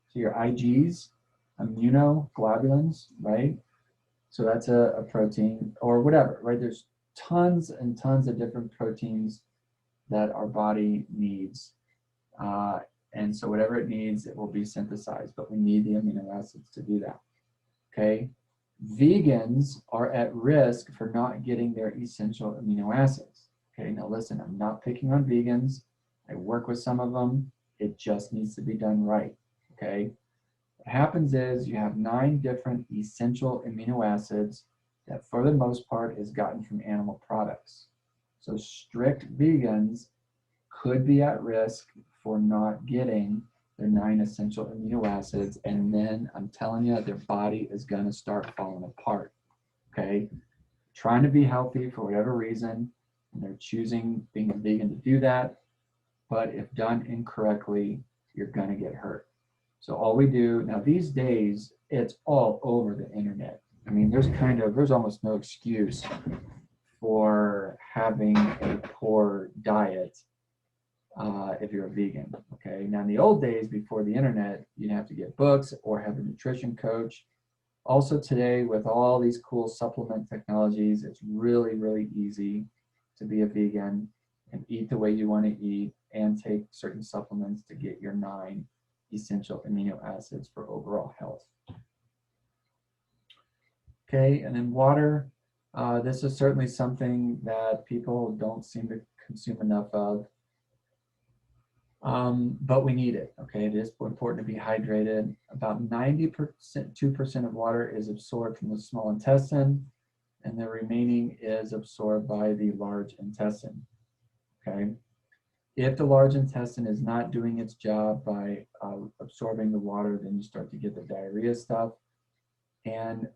so your Igs, immunoglobulins, right? So that's a protein or whatever, right? There's tons and tons of different proteins that our body needs. And so whatever it needs, it will be synthesized, but we need the amino acids to do that, okay? Vegans are at risk for not getting their essential amino acids. Okay, now listen, I'm not picking on vegans. I work with some of them. It just needs to be done right, okay? What happens is you have 9 different essential amino acids that for the most part is gotten from animal products. So strict vegans could be at risk for not getting their 9 essential amino acids, and then I'm telling you, their body is gonna start falling apart, okay? Trying to be healthy for whatever reason, and they're choosing being a vegan to do that, but if done incorrectly, you're gonna get hurt. So all we do, now these days, it's all over the internet. I mean, there's almost no excuse for having a poor diet if you're a vegan, okay? Now in the old days, before the internet, you'd have to get books or have a nutrition coach. Also today, with all these cool supplement technologies, it's really, really easy to be a vegan and eat the way you want to eat and take certain supplements to get your 9 essential amino acids for overall health. Okay, and then water. This is certainly something that people don't seem to consume enough of. But we need it, okay? It is important to be hydrated. About 90%, 2% of water is absorbed from the small intestine, and the remaining is absorbed by the large intestine, okay? If the large intestine is not doing its job by absorbing the water, then you start to get the diarrhea stuff. And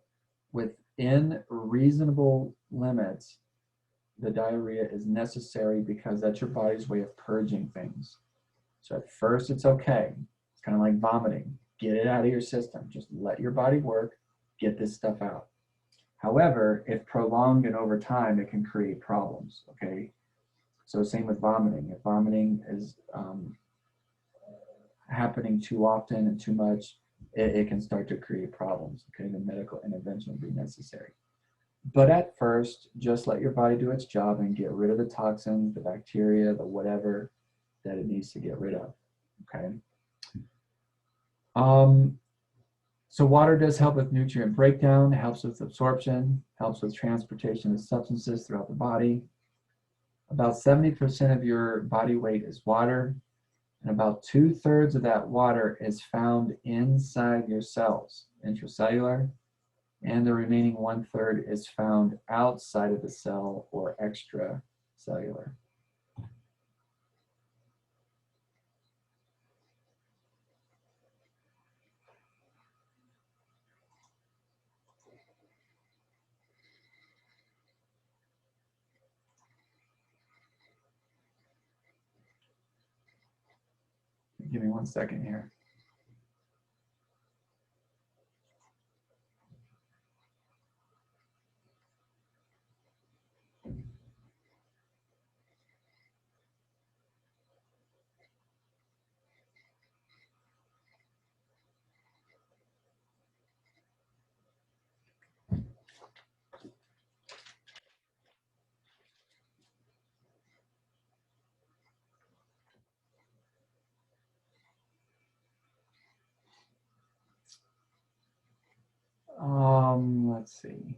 within reasonable limits, the diarrhea is necessary because that's your body's way of purging things. So at first it's okay. It's kind of like vomiting. Get it out of your system. Just let your body work. Get this stuff out. However, if prolonged and over time, it can create problems, okay? So same with vomiting. If vomiting is happening too often and too much, it can start to create problems, okay? The medical intervention will be necessary. But at first, just let your body do its job and get rid of the toxins, the bacteria, the whatever that it needs to get rid of, okay? So water does help with nutrient breakdown, helps with absorption, helps with transportation of substances throughout the body. About 70% of your body weight is water, and about 2/3 of that water is found inside your cells, intracellular, and the remaining 1/3 is found outside of the cell or extracellular. Give me 1 second here. Let's see.